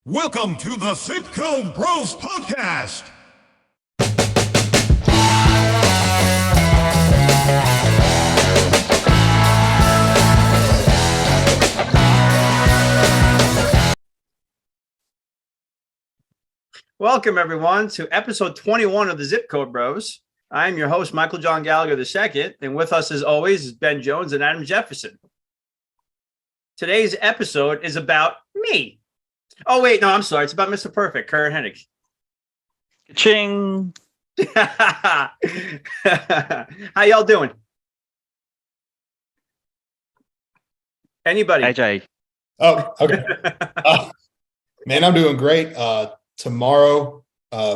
Welcome to the Sitco Bros Podcast. Welcome, everyone, to episode 21 of the Zip Code Bros. I'm your host, Michael John Gallagher II, and with us, as always, is Ben Jones and Adam Jefferson. Today's episode is about me. Oh, wait, no, I'm sorry. It's about Mr. Perfect, Kurt Hennig. Ching. How y'all doing? Anybody? AJ. Oh, okay. Man, I'm doing great. Tomorrow,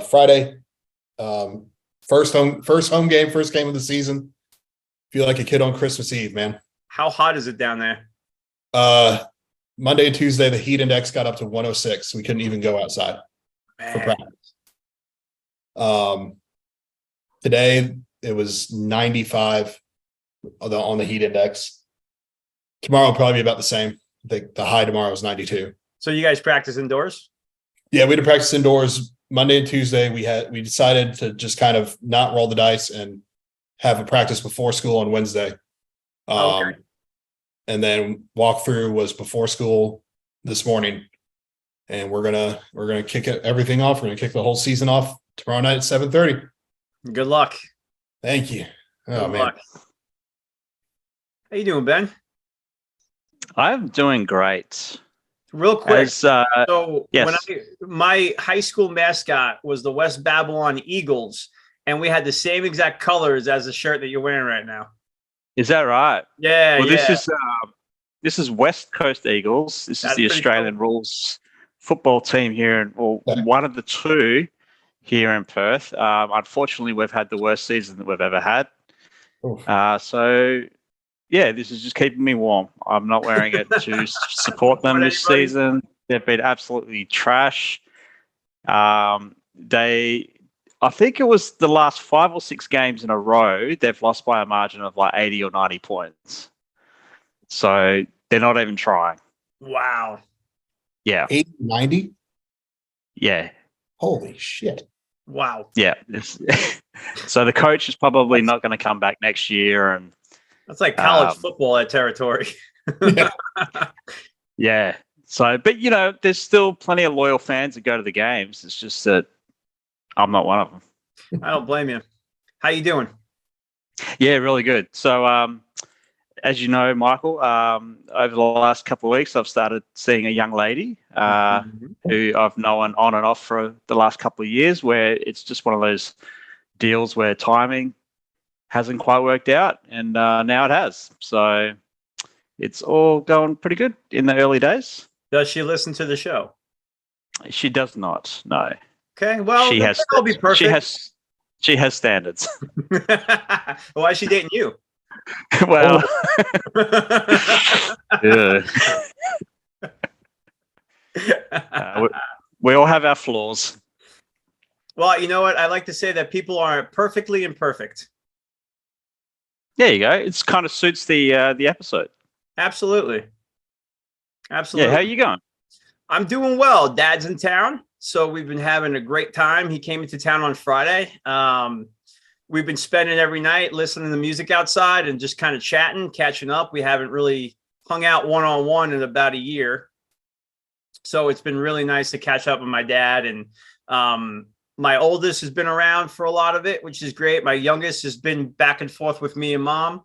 Friday, first home game, first game of the season. Feel like a kid on Christmas Eve, man. How hot is it down there? Monday and Tuesday, the heat index got up to 106. We couldn't even go outside for practice. Today it was 95 on the heat index. Tomorrow will probably be about the same. I think the high tomorrow is 92. So you guys practice indoors? Yeah, we had to practice indoors Monday and Tuesday. We decided to just kind of not roll the dice and have a practice before school on Wednesday. Okay. And then walkthrough was before school this morning. And we're gonna kick everything off. We're gonna kick the whole season off tomorrow night at 7:30. Good luck. Thank you. Oh Good man. luck. How you doing, Ben? I'm doing great. Real quick. Yes. My high school mascot was the West Babylon Eagles, and we had the same exact colors as the shirt that you're wearing right now. Is that right? Yeah. Well, yeah. this is West Coast Eagles. This is the Australian rules football team here, one of the two here in Perth. Unfortunately, we've had the worst season that we've ever had. So yeah, this is just keeping me warm. I'm not wearing it to support them this season. They've been absolutely trash. I think it was the last 5 or 6 games in a row, they've lost by a margin of like 80 or 90 points. So they're not even trying. Wow. Yeah. 80, 90? Yeah. Holy shit. Wow. Yeah. So the coach is probably not going to come back next year. And that's like college football at territory. Yeah. Yeah. So, but there's still plenty of loyal fans that go to the games. It's just that I'm not one of them. I don't blame you. How you doing? Yeah, really good. So, as you know, Michael, over the last couple of weeks, I've started seeing a young lady who I've known on and off for the last couple of years, where it's just one of those deals where timing hasn't quite worked out, and now it has. So it's all going pretty good in the early days. Does she listen to the show? She does not. No. Okay. Well, that'll be perfect. She has standards. Why is she dating you? Well, yeah. We all have our flaws. Well, you know what? I like to say that people are perfectly imperfect. There you go. It kind of suits the episode. Absolutely. Yeah, how are you going? I'm doing well. Dad's in town, so we've been having a great time. He came into town on Friday. We've been spending every night listening to music outside and just kind of chatting, catching up. We haven't really hung out one-on-one in about a year. So it's been really nice to catch up with my dad. And my oldest has been around for a lot of it, which is great. My youngest has been back and forth with me and mom.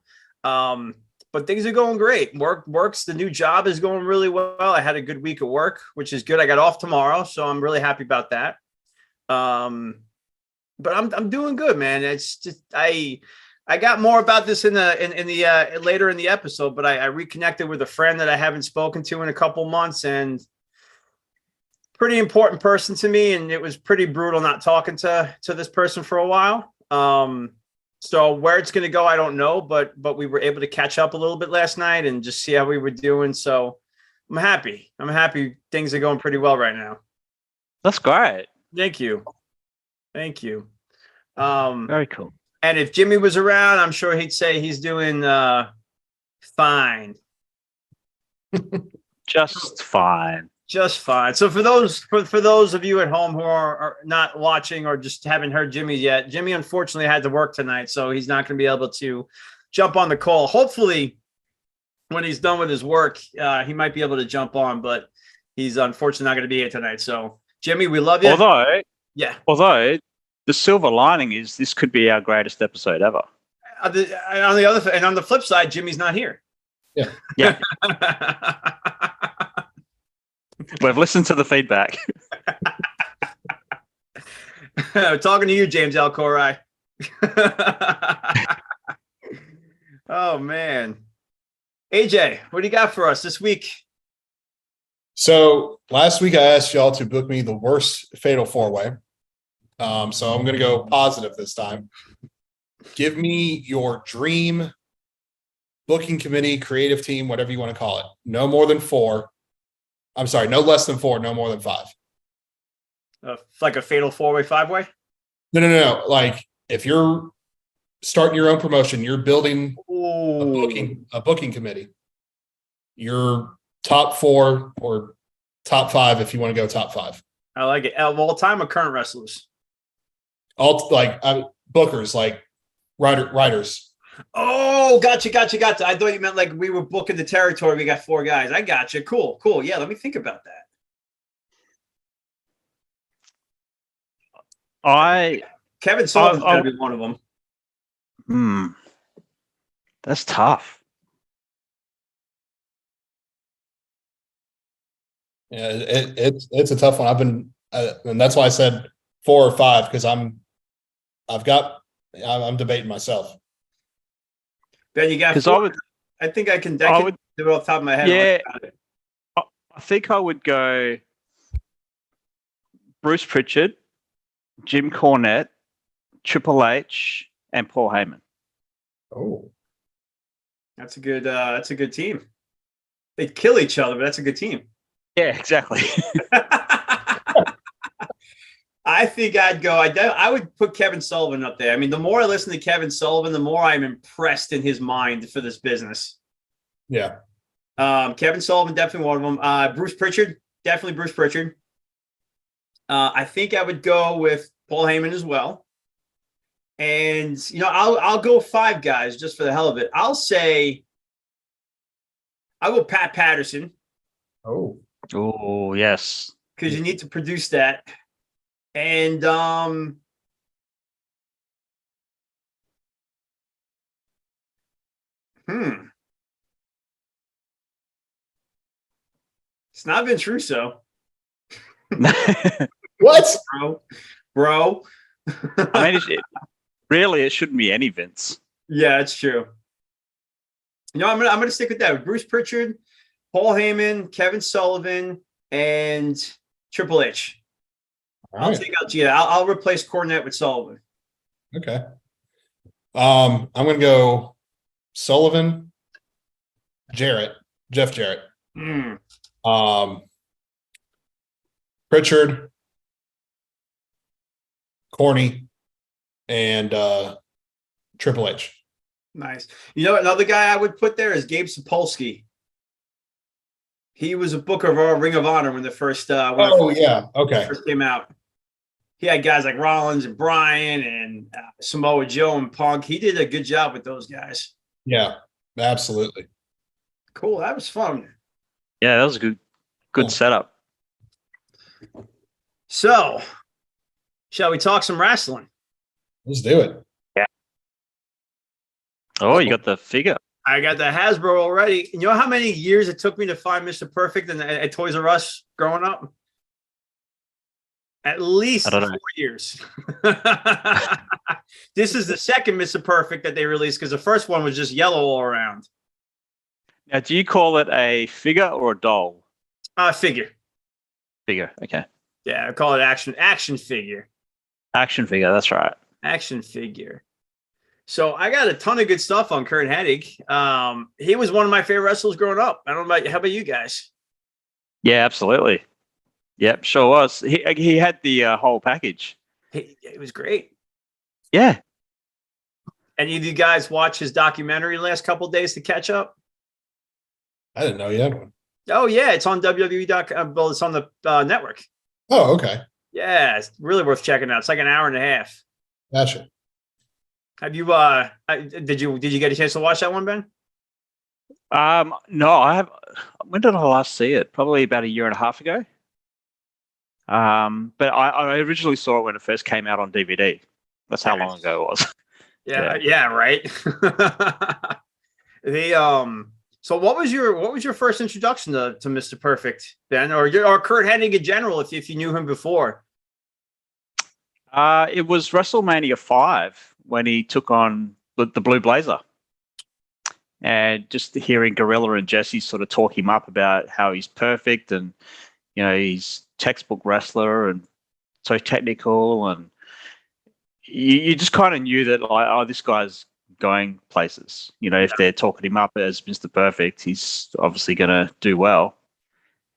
But things are going great. Works. The new job is going really well. I had a good week of work, which is good. I got off tomorrow, so I'm really happy about that. But I'm doing good, man. It's just I got more about this in the later in the episode, but I reconnected with a friend that I haven't spoken to in a couple months, and pretty important person to me, and it was pretty brutal not talking to this person for a while. So where it's going to go, I don't know, but we were able to catch up a little bit last night and just see how we were doing. So I'm happy. Things are going pretty well right now. That's great. Thank you. Very cool. And if Jimmy was around, I'm sure he'd say he's doing fine. Just fine. Just fine. So for those of you at home who are not watching or just haven't heard Jimmy yet, Jimmy unfortunately had to work tonight, so he's not going to be able to jump on the call. Hopefully, when he's done with his work, he might be able to jump on, but he's unfortunately not going to be here tonight. So, Jimmy, we love you. Although the silver lining is this could be our greatest episode ever. On the flip side, Jimmy's not here. Yeah. We've listened to the feedback. Talking to you, James Alcorai. Oh, man. AJ, what do you got for us this week? So last week I asked y'all to book me the worst fatal four-way. So I'm going to go positive this time. Give me your dream booking committee, creative team, whatever you want to call it. No more than 4. I'm sorry, no less than 4, no more than 5. Like a fatal 4-way, 5-way? No. Like if you're starting your own promotion, you're building a booking committee. Your top 4 or top 5 if you want to go top 5. I like it. Of all time or current wrestlers? All like bookers, like writers. Oh, gotcha. I thought you meant like we were booking the territory. We got 4 guys. I gotcha. Cool. Yeah, let me think about that. Kevin Sullivan's going to be one of them. That's tough. Yeah, it's a tough one. I've been, and that's why I said 4 or 5 because I'm debating myself. Ben, you got 4? I think I can do it off the top of my head. Yeah, I think I would go Bruce Pritchard, Jim Cornette, Triple H, and Paul Heyman. Oh, that's a good team. They'd kill each other, but that's a good team. Yeah, exactly. I think I would put Kevin Sullivan up there. I mean, the more I listen to Kevin Sullivan, the more I'm impressed in his mind for this business. Yeah. Kevin Sullivan, definitely one of them. Bruce Pritchard, definitely Bruce Pritchard. I think I would go with Paul Heyman as well. And, I'll go 5 guys just for the hell of it. I'll go Pat Patterson. Oh, yes. Because you need to produce that. And it's not Vince Russo. What? Bro. I mean, it shouldn't be any Vince. Yeah, it's true. I'm gonna stick with that. With Bruce Pritchard, Paul Heyman, Kevin Sullivan, and Triple H. I'll take out I'll replace Cornette with Sullivan. Okay. I'm gonna go Sullivan, Jeff Jarrett. Pritchard, Corny, and Triple H. Nice. Another guy I would put there is Gabe Sapolsky. He was a booker of our Ring of Honor when the first first came out. He had guys like Rollins and Bryan and Samoa Joe and Punk. He did a good job with those guys. Yeah, absolutely. Cool. That was fun. Yeah, that was a good setup. So, shall we talk some wrestling? Let's do it. Yeah. Oh, you got the figure. I got the Hasbro already. You know how many years it took me to find Mr. Perfect at Toys R Us growing up? At least 4 years. This is the second Mr. Perfect that they released because the first one was just yellow all around. Now, do you call it a figure or a doll? Figure. Figure, okay. Yeah, I call it action figure. Action figure, that's right. Action figure. So I got a ton of good stuff on Kurt Hennig. He was one of my favorite wrestlers growing up. I don't know how about you guys? Yeah, absolutely. Yep, sure was. He had the whole package. It was great. Yeah. Any of you guys watch his documentary the last couple of days to catch up? I didn't know you had one. Oh yeah, it's on WWE.com. Well, it's on the network. Oh, okay. Yeah, it's really worth checking out. It's like an hour and a half. Gotcha. Have you did you get a chance to watch that one, Ben? No, I have. When did I last see it? Probably about a year and a half ago. But I originally saw it when it first came out on DVD. That's how long ago it was. Yeah, right. So what was your first introduction to Mr. Perfect, Ben, or Kurt Hennig in general, if you knew him before? It was WrestleMania 5 when he took on the Blue Blazer. And just hearing Gorilla and Jesse sort of talk him up about how he's perfect and, he's textbook wrestler and so technical. And you just kind of knew that, like, oh, this guy's going places. If they're talking him up as Mr. Perfect, he's obviously going to do well.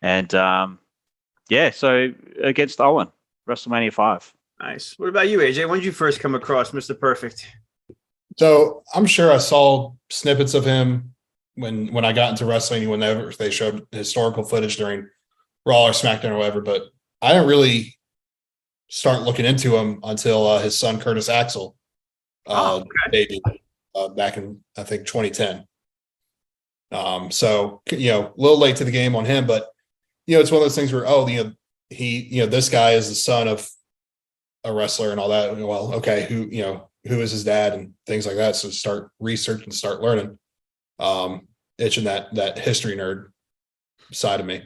And, so against Owen, WrestleMania 5. Nice. What about you, AJ? When did you first come across Mr. Perfect? So I'm sure I saw snippets of him when I got into wrestling, whenever they showed historical footage during Raw or SmackDown or whatever, but I didn't really start looking into him until his son Curtis Axel debuted back in, I think, 2010. So a little late to the game on him, but it's one of those things where this guy is the son of a wrestler and all that. Well, okay, who is his dad and things like that. So start researching, start learning, itching that history nerd side of me.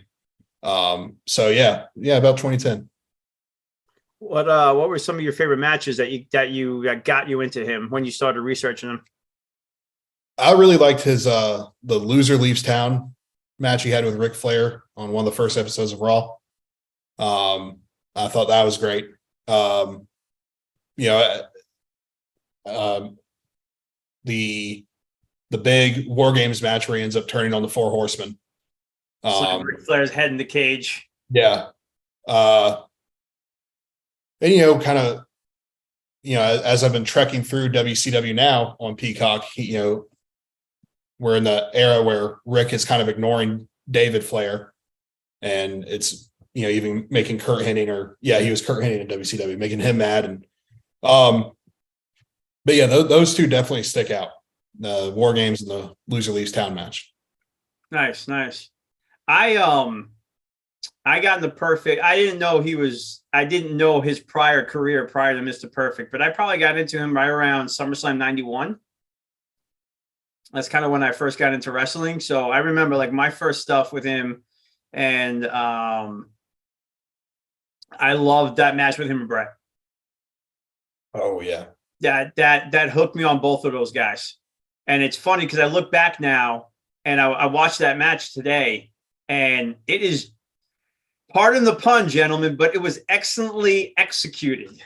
So yeah, about 2010. What were some of your favorite matches that got you into him when you started researching him? I really liked his the Loser Leaves Town match he had with Ric Flair on one of the first episodes of Raw. I thought that was great. The big War Games match where he ends up turning on the Four Horsemen. Ric Flair's head in the cage. Yeah. And kind of, as I've been trekking through WCW now on Peacock, we're in the era where Rick is kind of ignoring David Flair, and it's even making Kurt Hennig, he was Kurt Hennig in WCW, making him mad, and but yeah, those two definitely stick out. The War Games and the Loser Leaves Town match. Nice. I got in the Perfect. I didn't know his prior career prior to Mr. Perfect, but I probably got into him right around SummerSlam 91. That's kind of when I first got into wrestling. So I remember like my first stuff with him, and I loved that match with him and Brett. Oh yeah. That hooked me on both of those guys. And it's funny because I look back now and I watched that match today, and it is, pardon the pun, gentlemen, but it was excellently executed.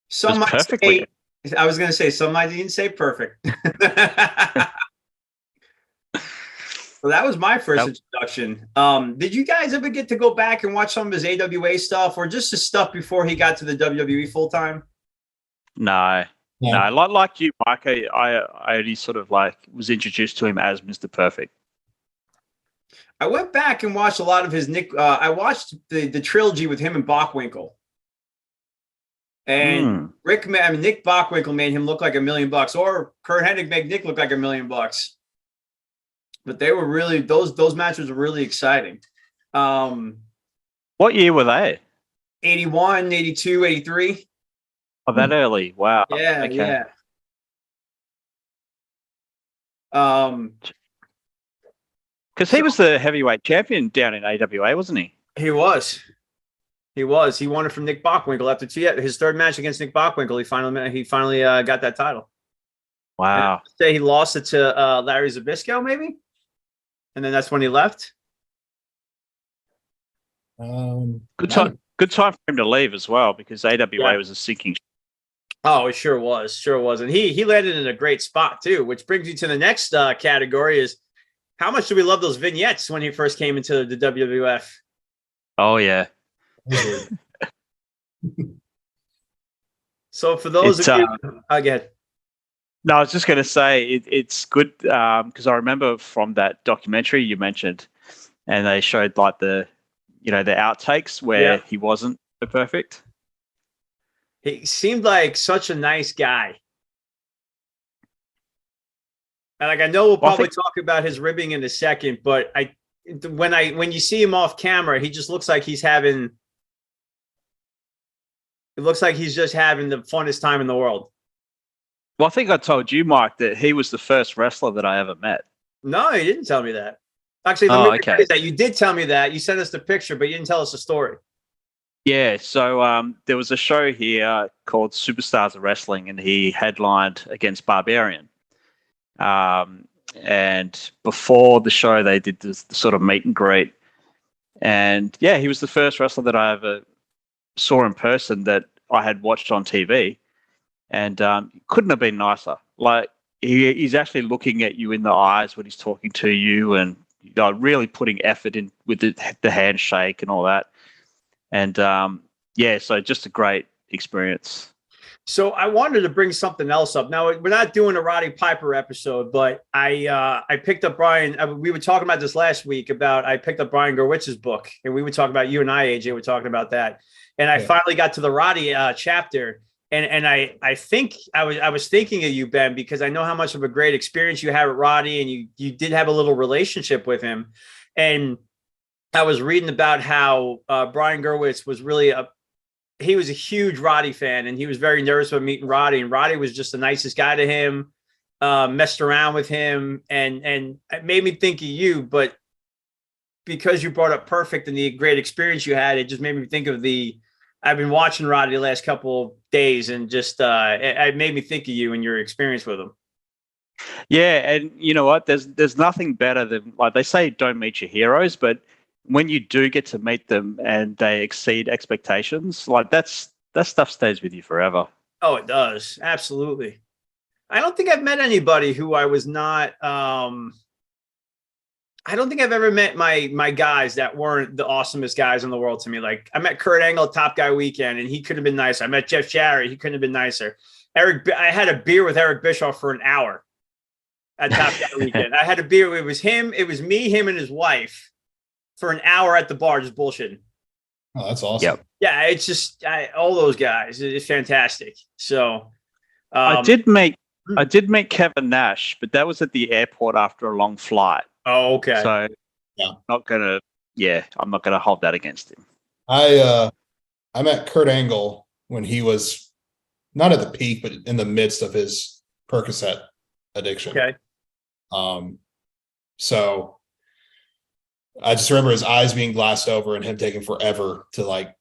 Some might say, I was going to say, some might even say perfect. Well, that was my first introduction. Did you guys ever get to go back and watch some of his AWA stuff, or just his stuff before he got to the WWE full time? No. Like you, Mike, I only sort of was introduced to him as Mr. Perfect. I went back and watched a lot of his Nick. I watched the trilogy with him and Bockwinkel. And Nick Bockwinkel made him look like $1 million, or Kurt Hennig made Nick look like $1 million. But they were really, those matches were really exciting. What year were they? 81, 82, 83. Oh, that early. Wow. Yeah, okay. yeah. Because he was the heavyweight champion down in AWA, wasn't he? He was. He won it from Nick Bockwinkel after his third match against Nick Bockwinkel. He finally got that title. Wow. Say he lost it to Larry Zbyszko, maybe, and then that's when he left. Good time for him to leave as well, because AWA was a sinking. Oh, it sure was, and he landed in a great spot too. Which brings you to the next category: is how much do we love those vignettes when he first came into the WWF? Oh yeah. So for those of you, again, No, I was just going to say it's good because I remember from that documentary you mentioned, and they showed like the outtakes where he wasn't so perfect. He seemed like such a nice guy. And like I know we'll probably talk about his ribbing in a second, but when you see him off camera, he just looks like he's having. It looks like he's just having the funnest time in the world. Well, I think I told you, Mike, that he was the first wrestler that I ever met. No, you didn't tell me that. Actually, let me rephrase that. You did tell me that. You sent us the picture, but you didn't tell us the story. Yeah, so there was a show here called Superstars of Wrestling, and he headlined against Barbarian. And before the show, they did this sort of meet and greet. And yeah, he was the first wrestler that I ever saw in person that I had watched on TV. And couldn't have been nicer. Like he's actually looking at you in the eyes when he's talking to you, and really putting effort in with the handshake and all that. And so just a great experience. So I wanted to bring something else up. Now we're not doing a Roddy Piper episode, but I picked up Brian. We were talking about this last week I picked up Brian Gerwitz's book, and we were talking about you and I, AJ, were talking about that. And I finally got to the Roddy chapter. And I think I was thinking of you, Ben, because I know how much of a great experience you had with Roddy, and you did have a little relationship with him. And I was reading about how Brian Gerwitz was he was a huge Roddy fan, and he was very nervous about meeting Roddy. And Roddy was just the nicest guy to him, messed around with him, and it made me think of you. But because you brought up Perfect and the great experience you had, it just made me think of I've been watching Roddy the last couple of days, and just it made me think of you and your experience with him. Yeah, and you know what? There's nothing better than, like they say, don't meet your heroes, but when you do get to meet them and they exceed expectations, like that stuff stays with you forever. Oh, it does. Absolutely. I don't think I've met anybody who I was not. I don't think I've ever met my guys that weren't the awesomest guys in the world to me. Like I met Kurt Angle at Top Guy Weekend, and he could have been nicer. I met Jeff Jarrett. He couldn't have been nicer. I had a beer with Eric Bischoff for an hour at Top Guy Weekend. I had a beer. It was him. It was me, him, and his wife for an hour at the bar, just bullshitting. Oh, that's awesome. Yep. Yeah, it's just all those guys. It's fantastic. So I did meet Kevin Nash, but that was at the airport after a long flight. Oh, okay. So I'm not gonna hold that against him. I met Kurt Angle when he was not at the peak, but in the midst of his Percocet addiction. Okay. So I just remember his eyes being glassed over and him taking forever to like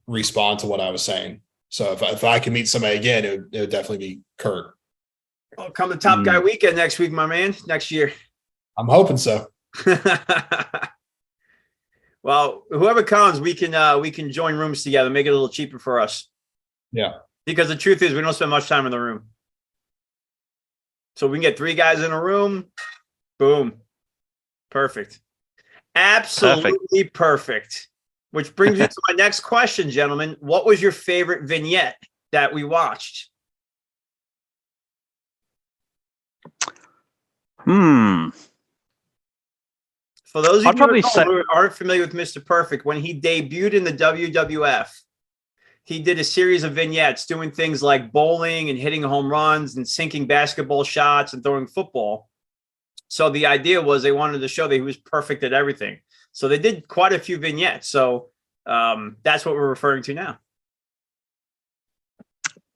respond to what I was saying. So if I could meet somebody again, it would definitely be Kurt. Well, come to Top Guy Weekend next week, my man. Next year. I'm hoping so. Well, whoever comes, we can join rooms together, make it a little cheaper for us. Yeah. Because the truth is, we don't spend much time in the room. So we can get 3 guys in a room. Boom. Perfect. Absolutely perfect. Which brings me to my next question, gentlemen. What was your favorite vignette that we watched? For those of you who aren't familiar with Mr. Perfect, when he debuted in the WWF, he did a series of vignettes doing things like bowling and hitting home runs and sinking basketball shots and throwing football. So the idea was they wanted to show that he was perfect at everything. So they did quite a few vignettes. So that's what we're referring to now.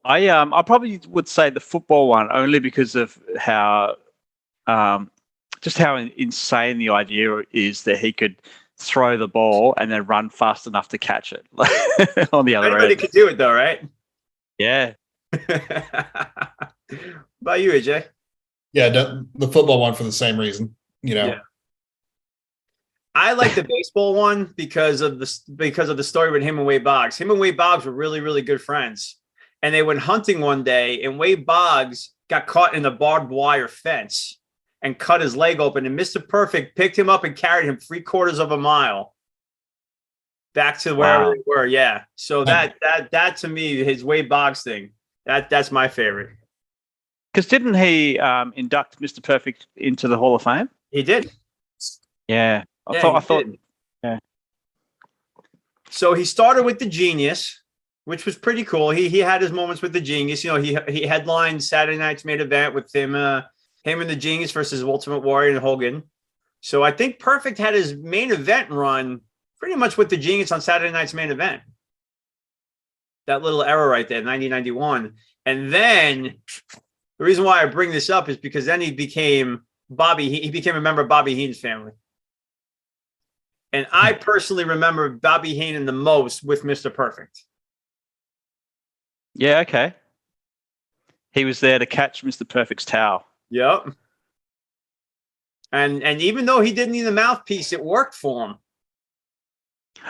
I probably would say the football one only because of how just how insane the idea is that he could throw the ball and then run fast enough to catch it on the other end. Anybody could do it though, right? Yeah. What about you, AJ? Yeah, the football one for the same reason, Yeah. I like the baseball one because of the story with him and Wade Boggs. Him and Wade Boggs were really, really good friends. And they went hunting one day, and Wade Boggs got caught in the barbed wire fence and cut his leg open. And Mr. Perfect picked him up and carried him 3/4 of a mile back to wherever they were. Yeah. So that to me, his Wade Boggs thing, that's my favorite. Because didn't he induct Mr. Perfect into the Hall of Fame? He did. Yeah. I thought. Yeah. So he started with the Genius, which was pretty cool. He had his moments with the Genius. He headlined Saturday night's main event with him and the Genius versus Ultimate Warrior and Hogan. So I think Perfect had his main event run pretty much with the Genius on Saturday night's main event. That little era right there, 1991. And then the reason why I bring this up is because then he became a member of Bobby Heenan's family. And I personally remember Bobby Heenan the most with Mr. Perfect. Yeah, okay. He was there to catch Mr. Perfect's towel. Yep. And even though he didn't need a mouthpiece, it worked for him.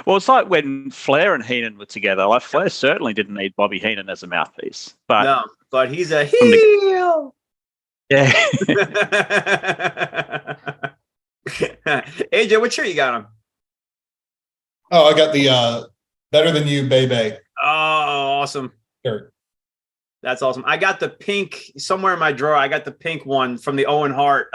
Well, it's like when Flair and Heenan were together. Like Flair certainly didn't need Bobby Heenan as a mouthpiece. But he's a heel. Yeah. AJ, what shirt you got on? Oh, I got the Better Than You, Baby. Oh, awesome. Shirt. That's awesome. I got the pink somewhere in my drawer. I got the pink one from the Owen Hart.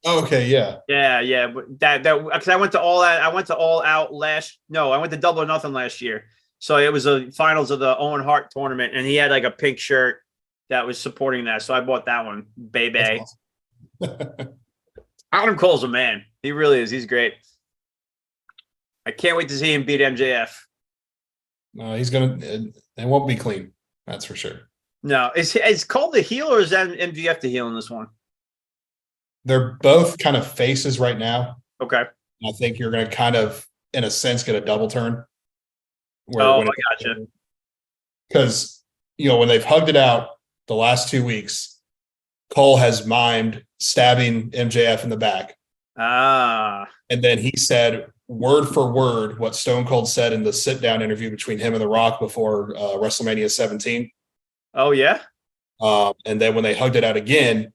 Okay, yeah. Yeah. That because I went to All Out. I went to Double or Nothing last year. So it was the finals of the Owen Hart tournament, and he had like a pink shirt that was supporting that. So I bought that one, baby. Awesome. Adam Cole's a man. He really is. He's great. I can't wait to see him beat MJF. No, he's gonna. It won't be clean. That's for sure. No, is Cole the heel or is that MJF the heel in this one? They're both kind of faces right now. Okay. I think you're going to kind of, in a sense, get a double turn. I gotcha. Because, when they've hugged it out the last 2 weeks, Cole has mimed stabbing MJF in the back. Ah. And then he said word for word what Stone Cold said in the sit-down interview between him and The Rock before WrestleMania 17. Oh, yeah? And then when they hugged it out again,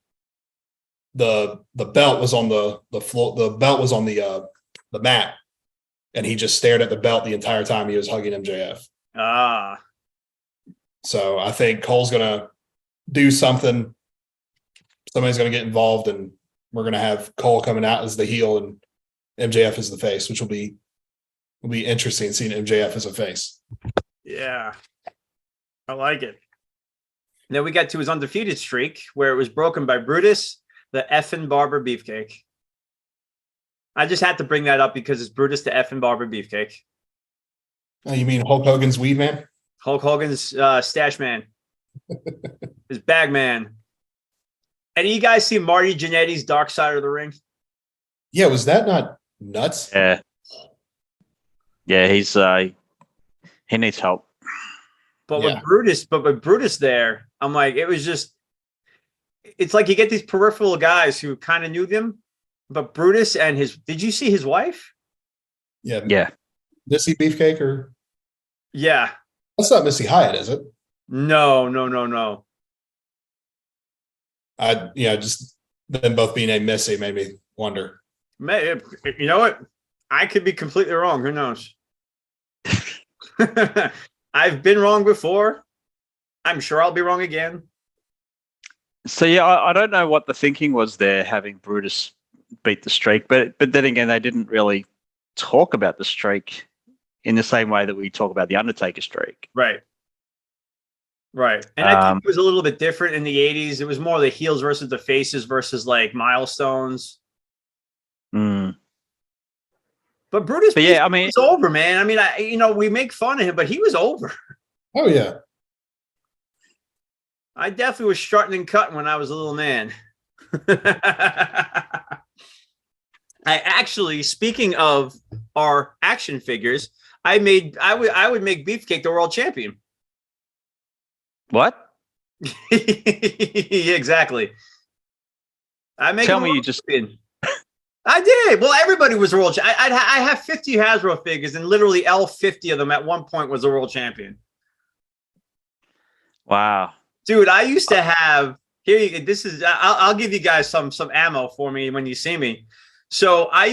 the belt was on the floor. The belt was on the mat, and he just stared at the belt the entire time he was hugging MJF. Ah. So I think Cole's gonna do something. Somebody's gonna get involved, and we're gonna have Cole coming out as the heel and MJF as the face, which will be interesting seeing MJF as a face. Yeah, I like it. Then we got to his undefeated streak, where it was broken by Brutus, the effing Barber Beefcake. I just had to bring that up because it's Brutus the effing Barber Beefcake. Oh, you mean Hulk Hogan's weed man? Hulk Hogan's stash man. His bag man. And you guys see Marty Jannetty's Dark Side of the Ring? Yeah, was that not nuts? Yeah. Yeah, he's he needs help. But with Brutus there, I'm like, it's like you get these peripheral guys who kind of knew them, but Brutus and did you see his wife? Yeah. Yeah. Missy Beefcake or? Yeah. That's not Missy Hyatt, is it? No. Just them both being named Missy made me wonder. You know what? I could be completely wrong. Who knows? I've been wrong before. I'm sure I'll be wrong again. So yeah, I don't know what the thinking was there, having Brutus beat the streak, but then again, they didn't really talk about the streak in the same way that we talk about the Undertaker streak. Right. And I think it was a little bit different in the 80s. It was more the heels versus the faces versus like milestones. Mm. But Brutus, he's over, man. I mean, we make fun of him, but he was over. Oh yeah. I definitely was strutting and cutting when I was a little man. I actually, speaking of our action figures, I would make Beefcake the world champion. What? Yeah, exactly. Tell me you just champion. I did. Well, everybody was a world champion. I have 50 Hasbro figures, and literally L50 of them at one point was a world champion. Wow. Dude, I used to have I'll give you guys some ammo for me when you see me. So I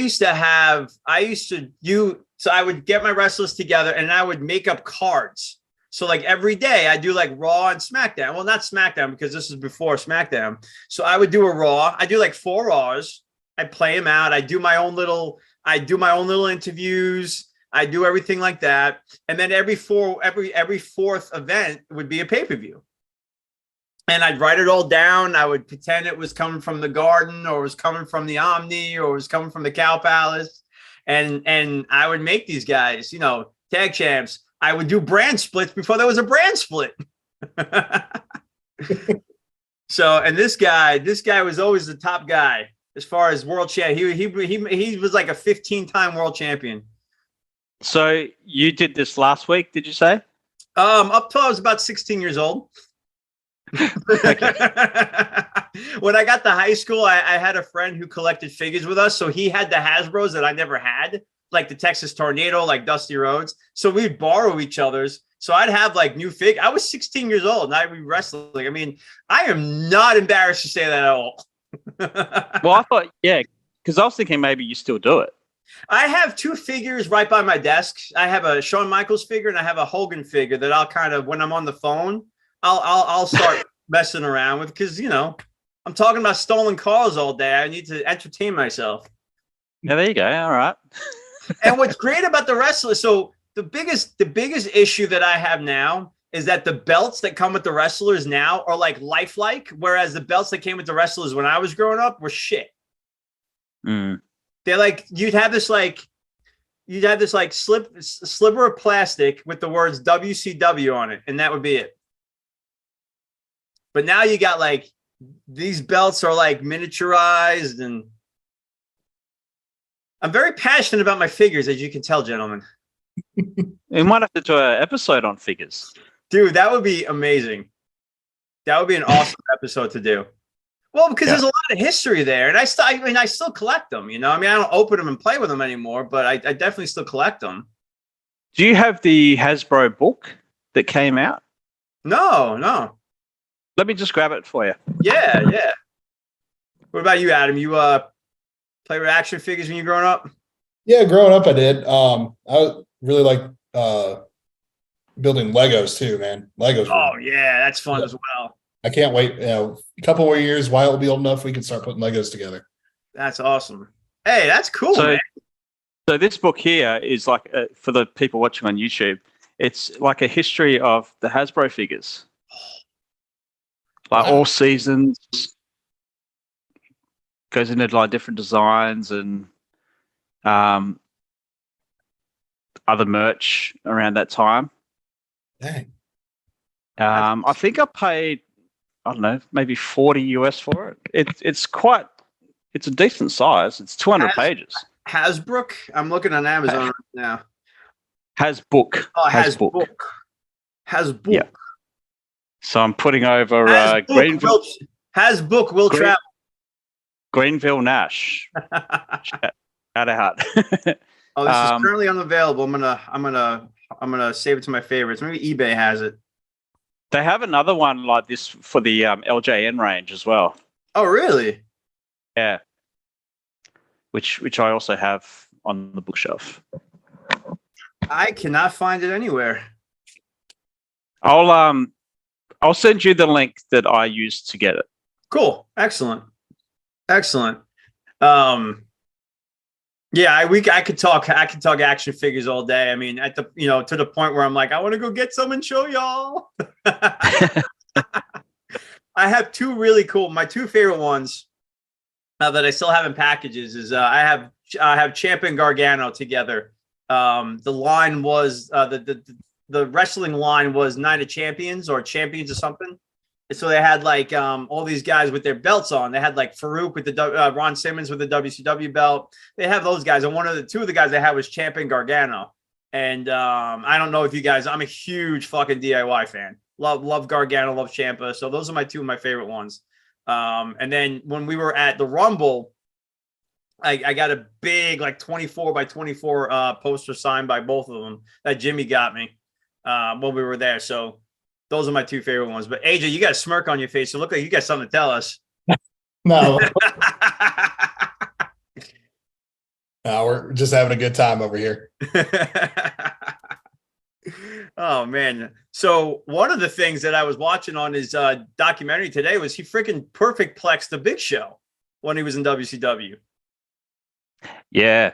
would get my wrestlers together and I would make up cards. So like every day I do like Raw and SmackDown. Well, not SmackDown because this is before SmackDown. So I would do a Raw. I do like 4 Raws. I play them out. I do my own little interviews. I do everything like that. And then every fourth event would be a pay-per-view. And I'd write it all down. I would pretend it was coming from the Garden, or it was coming from the Omni, or it was coming from the Cow Palace. And I would make these guys, tag champs. I would do brand splits before there was a brand split. So, and this guy was always the top guy as far as world champ. He was like a 15-time world champion. So you did this last week, did you say? Up till I was about 16 years old. Okay. When I got to high school, I had a friend who collected figures with us. So he had the Hasbros that I never had, like the Texas Tornado, like Dusty Rhodes. So we'd borrow each other's. So I'd have like new fig. I was 16 years old and I'd be wrestling. I mean, I am not embarrassed to say that at all. Well, I thought, yeah, because I was thinking maybe you still do it. I have 2 figures right by my desk. I have a Shawn Michaels figure and I have a Hogan figure that I'll kind of, when I'm on the phone, I'll start messing around with, because I'm talking about stolen cars all day. I need to entertain myself. Yeah, there you go. All right. And what's great about the wrestlers, so the biggest issue that I have now is that the belts that come with the wrestlers now are like lifelike, whereas the belts that came with the wrestlers when I was growing up were shit. Mm. They're like, you'd have this sliver of plastic with the words WCW on it, and that would be it. But now you got like, these belts are like miniaturized, and I'm very passionate about my figures, as you can tell, gentlemen. We might have to do an episode on figures. Dude, that would be amazing. That would be an awesome episode to do. Well, because there's a lot of history there, and I still collect them. I don't open them and play with them anymore, but I definitely still collect them. Do you have the Hasbro book that came out? No. Let me just grab it for you. Yeah. What about you, Adam? You play with action figures when you were growing up? Yeah, growing up I did. I really like building Legos too, man. Legos. Oh yeah, that's fun as well. I can't wait. A couple more years, while it'll be old enough, we can start putting Legos together. That's awesome. Hey, that's cool, man. So this book here is like, for the people watching on YouTube, it's like a history of the Hasbro figures. Like all seasons, goes into like different designs and other merch around that time. Dang. I think I paid, I don't know, maybe $40 US for it. It's a decent size. It's 200 pages. Hasbrook? I'm looking on Amazon right now. Hasbook. Oh, Hasbook. Yeah. So I'm putting over Greenville. Hasbook will travel. Greenville Nash. Shout out. Oh, this is currently unavailable. I'm gonna save it to my favorites. Maybe eBay has it. They have another one like this for the LJN range as well. Oh, really? Yeah. Which I also have on the bookshelf. I cannot find it anywhere. I'll send you the link that I used to get it. Cool. Excellent. Yeah, I could talk action figures all day. I mean, at the to the point where I'm like, I want to go get some and show y'all. I have 2 really cool. My 2 favorite ones that I still have in packages is I have Champ and Gargano together. The line was the wrestling line was Night of Champions or Champions or something. And so they had like all these guys with their belts on. They had like Farouk with the Ron Simmons with the WCW belt. They have those guys, and 2 of the guys they had was Champ and Gargano. And I don't know if you guys. I'm a huge fucking DIY fan. Love Gargano, love Ciampa. So those are 2 of my favorite ones. And then when we were at the Rumble, I got a big like 24 by 24 poster signed by both of them that Jimmy got me when we were there. So those are my 2 favorite ones. But AJ, you got a smirk on your face. You look like you got something to tell us. No. No, we're just having a good time over here. Oh man. So one of the things that I was watching on his documentary today was he freaking perfect plexed the Big Show when he was in WCW. Yeah.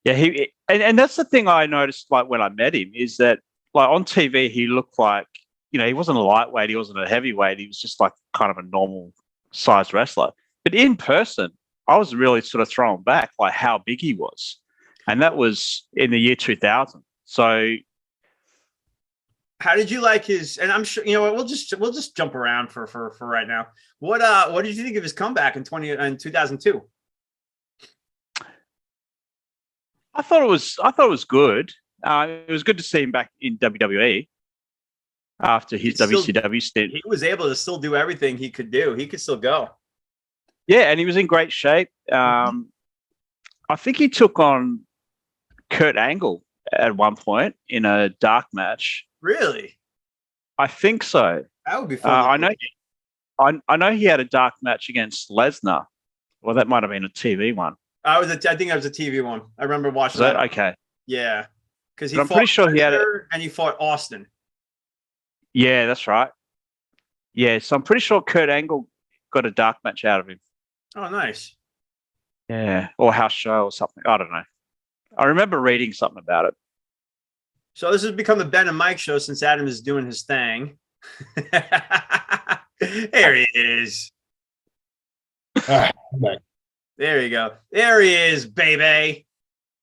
Yeah, and that's the thing I noticed like when I met him is that like on TV he looked like, he wasn't a lightweight, he wasn't a heavyweight, he was just like kind of a normal sized wrestler. But in person, I was really sort of thrown back like how big he was. And that was in the year 2000. So how did you like his? And I'm sure we'll just jump around for right now. What did you think of his comeback in 2002? I thought it was good. It was good to see him back in WWE after his WCW stint. He was able to still do everything he could do. He could still go. Yeah, and he was in great shape. I think he took on Kurt Angle at one point in a dark match. Really? I think so. That would be fun. I know he had a dark match against Lesnar. Well, that might have been a TV one. I think that was a TV one. I remember watching that. Okay. Yeah, because I'm pretty sure he had it, and he fought Austin. Yeah, that's right. Yeah, so I'm pretty sure Kurt Angle got a dark match out of him. Oh, nice. Yeah, or house show or something. I don't know. I remember reading something about it. So this has become the Ben and Mike show since Adam is doing his thing. There he is. All right, I'm back. There you go. There he is, baby.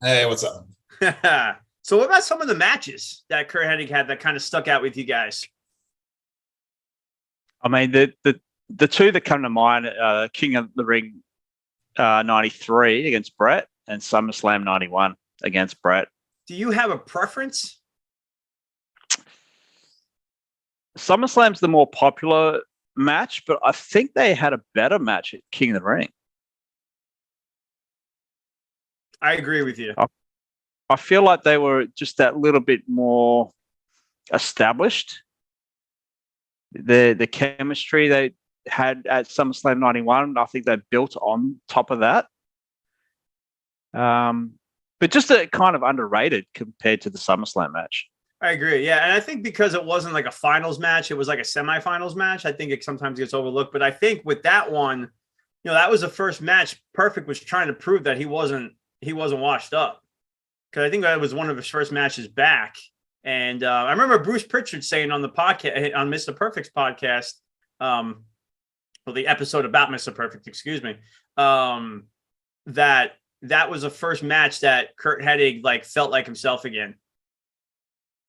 Hey, what's up? So what about some of the matches that Kurt Hennig had that kind of stuck out with you guys? I mean, the two that come to mind, King of the Ring 93 against Brett and SummerSlam 91 against Brett. Do you have a preference? SummerSlam's the more popular match, but I think they had a better match at King of the Ring. I agree with you. I feel like they were just that little bit more established. The chemistry they had at SummerSlam 91, I think they built on top of that. But just a kind of underrated compared to the SummerSlam match. I agree. Yeah. And I think because it wasn't like a finals match, it was like a semifinals match. I think it sometimes gets overlooked. But I think with that one, that was the first match Perfect was trying to prove that he wasn't washed up. Because I think that was one of his first matches back. And I remember Bruce Pritchard saying on the podcast, on Mr. Perfect's podcast, the episode about Mr. Perfect, excuse me, that was the first match that Kurt Hennig felt like himself again.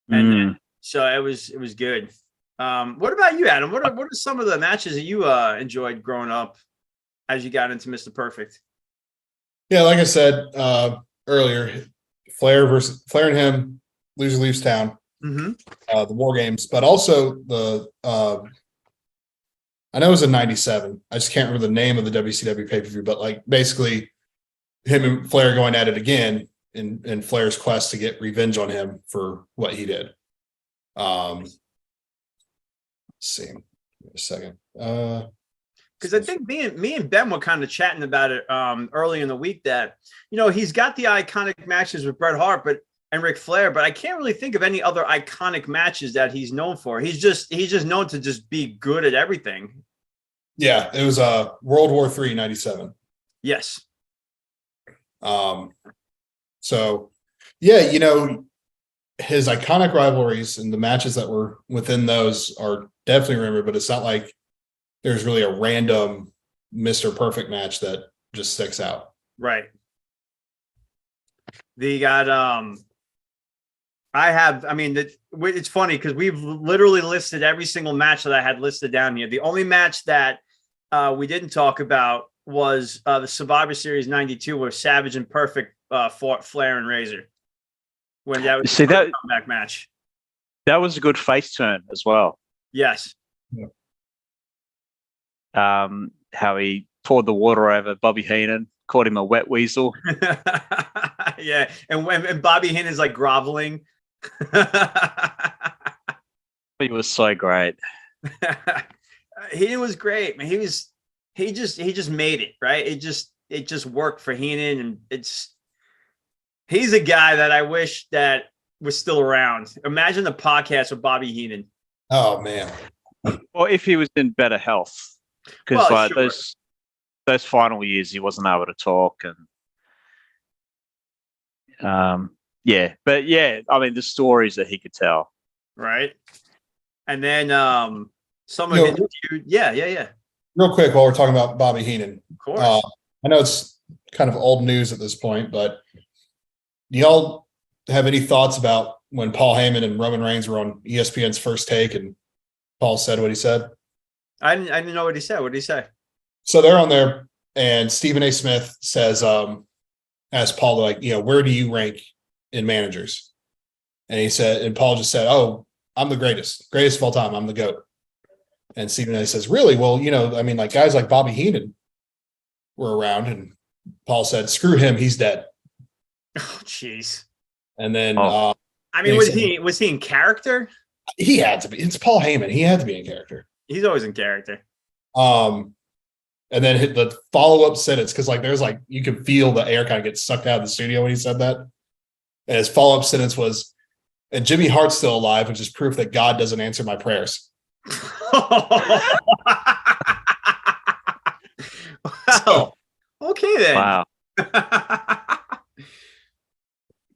And so it was good. What about you, Adam? What are some of the matches that you enjoyed growing up as you got into Mr. Perfect? Yeah, like I said earlier, Flair and him, loser leaves town. Mm-hmm. The War Games, but also the I know it was in '97. I just can't remember the name of the WCW pay-per-view, but basically him and Flair going at it again in Flair's quest to get revenge on him for what he did. Let's see. Give me a second. Because I think me and Ben were kind of chatting about it early in the week that, he's got the iconic matches with Bret Hart and Ric Flair, but I can't really think of any other iconic matches that he's known for. He's just known to just be good at everything. Yeah, it was World War III, '97. Yes. So yeah, his iconic rivalries and the matches that were within those are definitely remembered, but it's not like there's really a random Mr. Perfect match that just sticks out. Right. They got it's funny because we've literally listed every single match that I had listed down here. The only match that we didn't talk about was the Survivor Series '92 where Savage and Perfect fought Flair and Razor. When that was the comeback match. That was a good face turn as well. Yes. Yeah. How he poured the water over Bobby Heenan, called him a wet weasel. Yeah, and Bobby Heenan's groveling. He was so great. Heenan was great, man. He just made it, right? It just worked for Heenan, and he's a guy that I wish that was still around. Imagine the podcast with Bobby Heenan. Oh man. Well, if he was in better health, because Sure. those final years he wasn't able to talk, and but yeah, I mean the stories that he could tell. Right. And then some of his feud. Yeah. Real quick, while we're talking about Bobby Heenan, Of course. I know it's kind of old news at this point, but do y'all have any thoughts about when Paul Heyman and Roman Reigns were on ESPN's First Take and Paul said what he said? I didn't know what he said. What did he say? So they're on there, and Stephen A. Smith says, asked Paul, like, where do you rank in managers? And he said, and Paul just said, "Oh, I'm the greatest of all time. I'm the GOAT." And Stephen A. says, "Really? Well, I mean, like guys like Bobby Heenan were around." And Paul said, "Screw him. He's dead." Oh, jeez. And then, I mean, was he in character? He had to be. It's Paul Heyman. He had to be in character. He's always in character. And then hit the follow-up sentence, because there's you can feel the air kind of get sucked out of the studio when he said that. And his follow-up sentence was, "And Jimmy Hart's still alive, which is proof that God doesn't answer my prayers." Well, okay then. Wow.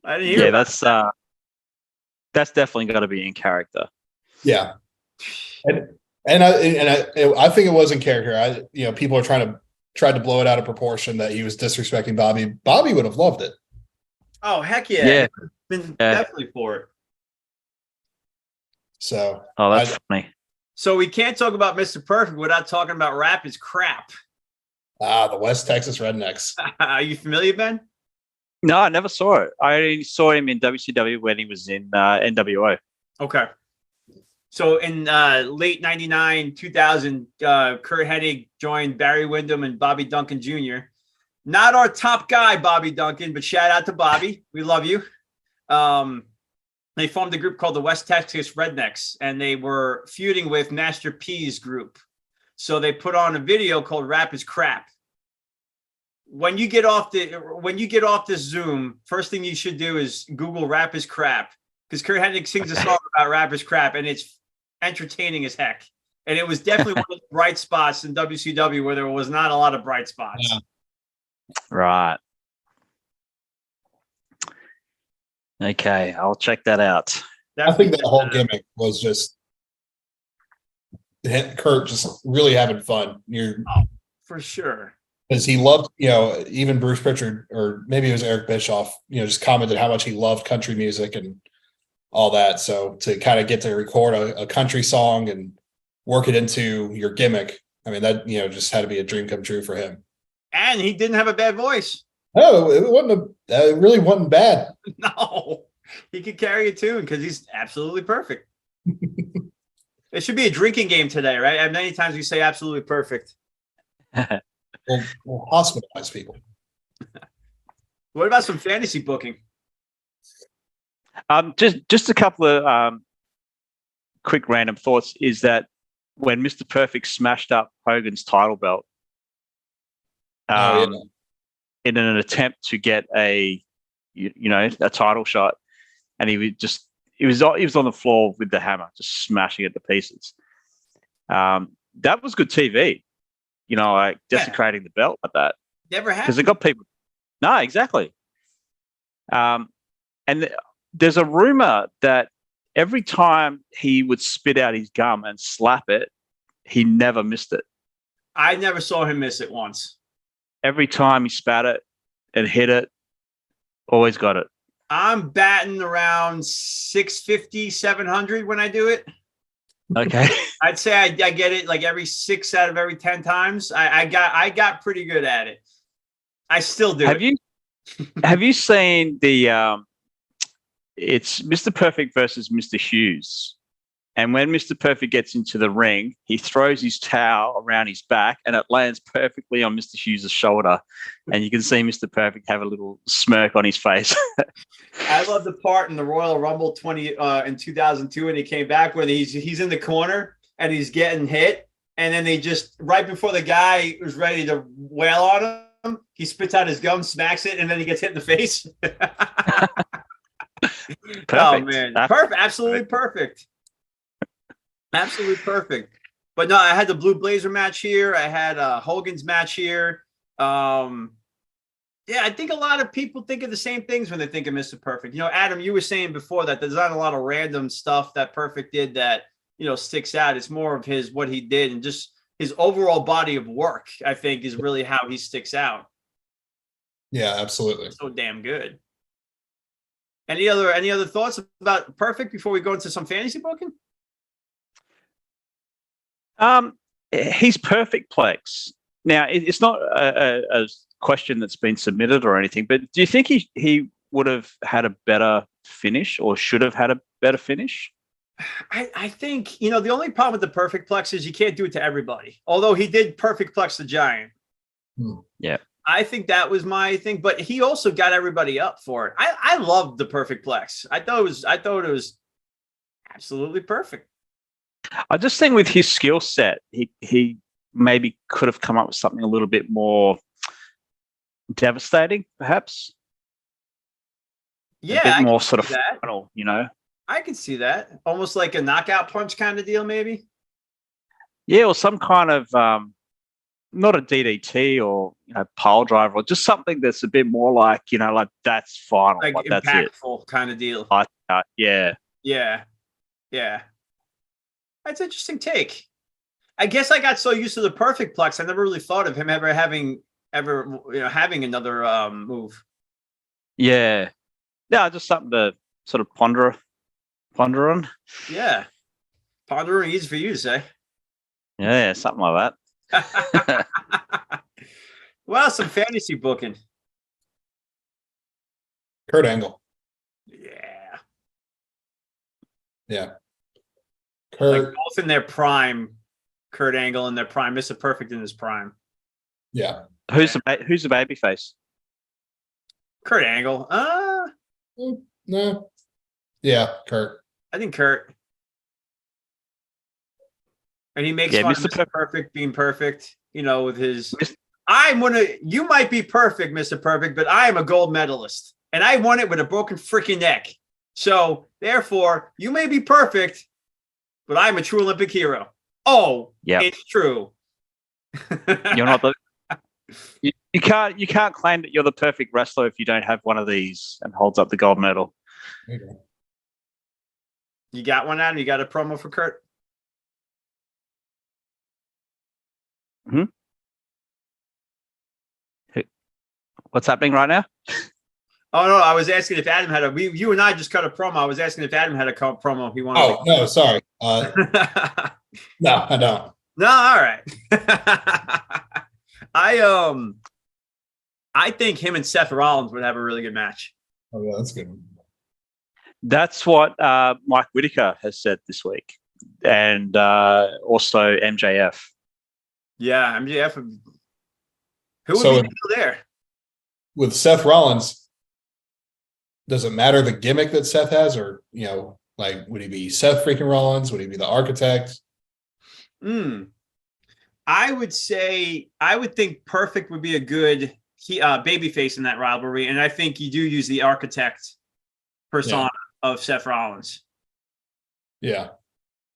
I didn't hear. Yeah, that's definitely got to be in character. Yeah, and I think it was in character. People are tried to blow it out of proportion that he was disrespecting Bobby. Bobby would have loved it. Oh heck yeah! Yeah, Been definitely for it. So, that's funny. So we can't talk about Mr. Perfect without talking about Rap is Crap. The West Texas Rednecks. Are you familiar, Ben? No, I never saw it. I saw him in WCW when he was in NWO. Okay. So in late 99, 2000, Kurt Hennig joined Barry Windham and Bobby Duncan Jr. Not our top guy, Bobby Duncan, but shout out to Bobby. We love you. They formed a group called the West Texas Rednecks, and they were feuding with Master P's group. So they put on a video called Rap is Crap. When you get off this Zoom, first thing you should do is Google Rap is Crap, because Kurt Hennig sings a song about Rap is Crap, and it's entertaining as heck. And it was definitely one of the bright spots in WCW where there was not a lot of bright spots. Yeah. Right. Okay, I'll check that out. I think that whole gimmick was just Kurt just really having fun. For sure. Because he loved, even Bruce Pritchard, or maybe it was Eric Bischoff, just commented how much he loved country music and all that. So to kind of get to record a country song and work it into your gimmick, I mean, that, just had to be a dream come true for him. And he didn't have a bad voice. No, it really wasn't bad. No, he could carry a tune because he's absolutely perfect. It should be a drinking game today, right? And many times we say absolutely perfect. We'll hospitalize people. What about some fantasy booking? Just a couple of quick random thoughts is that when Mr. Perfect smashed up Hogan's title belt, in an attempt to get a title shot, and he was on the floor with the hammer, just smashing it to pieces. That was good TV, desecrating the belt like that. Never happened. Because it got people. No, exactly. And there's a rumor that every time he would spit out his gum and slap it, he never missed it. I never saw him miss it once. Every time he spat it and hit it, always got it. I'm batting around 650, 700 when I do it. Okay. I'd say I get it like every 6 out of every 10 times. I got pretty good at it. I still do. Have you seen the it's Mr. Perfect versus Mr. Hughes? And when Mr. Perfect gets into the ring, he throws his towel around his back and it lands perfectly on Mr. Hughes' shoulder. And you can see Mr. Perfect have a little smirk on his face. I love the part in the Royal Rumble in 2002 when he came back when he's in the corner and he's getting hit. And then they just, right before the guy was ready to wail on him, he spits out his gum, smacks it, and then he gets hit in the face. Perfect. Oh man, perfect, absolutely perfect, absolutely perfect. But no, I had the Blue Blazer match here. I had Hogan's match here. Yeah, I think a lot of people think of the same things when they think of Mr. Perfect. You know, Adam, you were saying before that there's not a lot of random stuff that Perfect did that, you know, sticks out. It's more of what he did and just his overall body of work, I think, is really how he sticks out. Yeah, absolutely. So damn good. Any other thoughts about Perfect before we go into some fantasy booking? He's perfect plex. Now, it's not a question that's been submitted or anything, but do you think he would have had a better finish or should have had a better finish? I think, you know, the only problem with the perfect plex is you can't do it to everybody. Although he did perfect plex the Giant. Yeah. I think that was my thing, but he also got everybody up for it. I loved the perfect plex. I thought it was absolutely perfect. I just think with his skill set, he maybe could have come up with something a little bit more devastating, perhaps. Yeah, a bit more sort of final, you know. I can see that. Almost like a knockout punch kind of deal, maybe. Yeah, or some kind of not a DDT or, you know, pile driver, or just something that's a bit more like, you know, like that's final, like that's it, kind of deal. Yeah. That's an interesting take. I guess I got so used to the perfect plex, I never really thought of him having another move. Yeah, just something to sort of ponder on. Yeah, pondering easy for you to say. Yeah, something like that. Well, some fantasy booking. Kurt Angle. Yeah. Kurt, like both in their prime. Kurt Angle in their prime. Mr. Perfect in his prime. Yeah. Who's the baby face? Kurt Angle. No. Yeah, Kurt. I think Kurt. And he makes fun of Mr. Perfect being perfect, you know, with his you might be perfect, Mr. Perfect, but I am a gold medalist. And I won it with a broken freaking neck. So therefore, you may be perfect, but I'm a true Olympic hero. Oh, yeah, it's true. You're not the you can't claim that you're the perfect wrestler if you don't have one of these and holds up the gold medal. You got one, Adam? You got a promo for Kurt? What's happening right now? Oh no, I was asking if Adam had you and I just cut a promo. I was asking if Adam had a promo he wanted. Oh, no, sorry. No, I don't. No, all right. I think him and Seth Rollins would have a really good match. Oh yeah, that's good. That's what Mike Whitaker has said this week, and also MJF. Yeah, MJF. Who would be there? With Seth Rollins, does it matter the gimmick that Seth has, or, you know, like, would he be Seth freaking Rollins? Would he be the Architect? I would think Perfect would be a good babyface in that rivalry, and I think you do use the Architect persona of Seth Rollins. Yeah,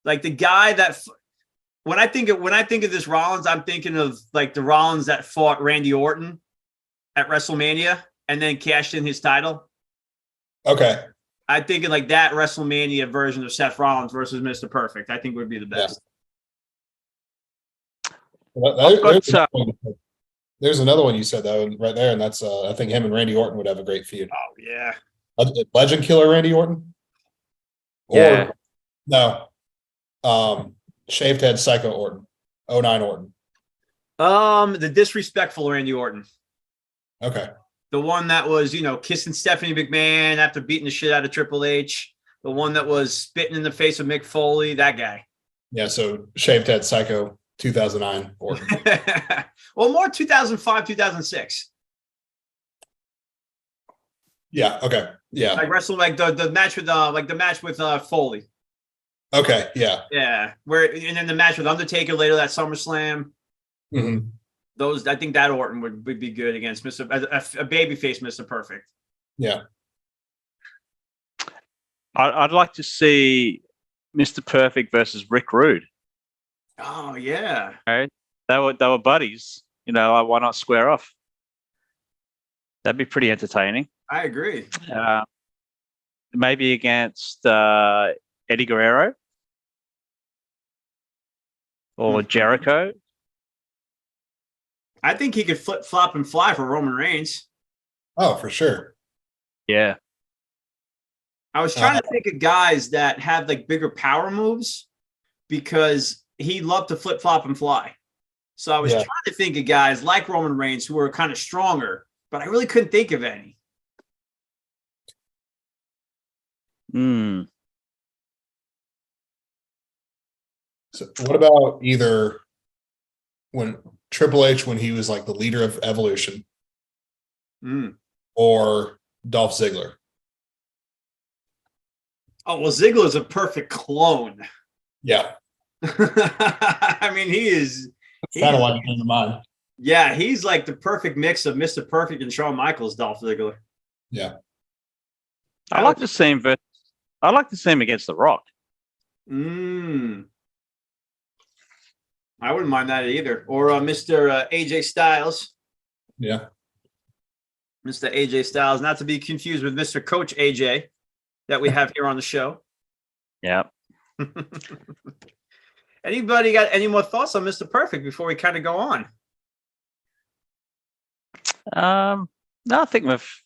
like the guy that when I think of this Rollins, I'm thinking of like the Rollins that fought Randy Orton at WrestleMania and then cashed in his title. Okay. I think of like that WrestleMania version of Seth Rollins versus Mr. Perfect. I think would be the best. Yeah. There's another one you said though right there, and that's I think him and Randy Orton would have a great feud. Oh yeah. Legend Killer Randy Orton? Yeah. Or no. Shaved Head Psycho Orton. 09 Orton. The disrespectful Randy Orton. Okay. The one that was, you know, kissing Stephanie McMahon after beating the shit out of Triple H. The one that was spitting in the face of Mick Foley. That guy. Yeah, so Shaved Head Psycho 2009 Orton. Well, more 2005, 2006. Yeah. Okay. Yeah. Like wrestling, like the match with Foley. Okay. Yeah. Yeah. And then the match with Undertaker later that SummerSlam. Mm-hmm. Those, I think that Orton would be good against a babyface Mr. Perfect. Yeah. I'd like to see Mr. Perfect versus Rick Rude. Oh yeah. Okay? They were buddies. Like, why not square off? That'd be pretty entertaining. I agree. Maybe against Eddie Guerrero or Jericho. I think he could flip, flop, and fly for Roman Reigns. Oh, for sure. Yeah. I was trying to think of guys that have like bigger power moves because he loved to flip, flop, and fly. So I was trying to think of guys like Roman Reigns who were kind of stronger, but I really couldn't think of any. So what about either when Triple H, when he was like the leader of Evolution, or Dolph Ziggler? Oh, well, Ziggler's a perfect clone. Yeah. I mean, he's kind of why he came to mind. Yeah, he's like the perfect mix of Mr. Perfect and Shawn Michaels, Dolph Ziggler. Yeah. I'd like to see him against The Rock. I wouldn't mind that either. Or Mr. AJ Styles. Yeah. Mr. AJ Styles, not to be confused with Mr. Coach AJ that we have here on the show. Yeah. Anybody got any more thoughts on Mr. Perfect before we kind of go on? No, I think we've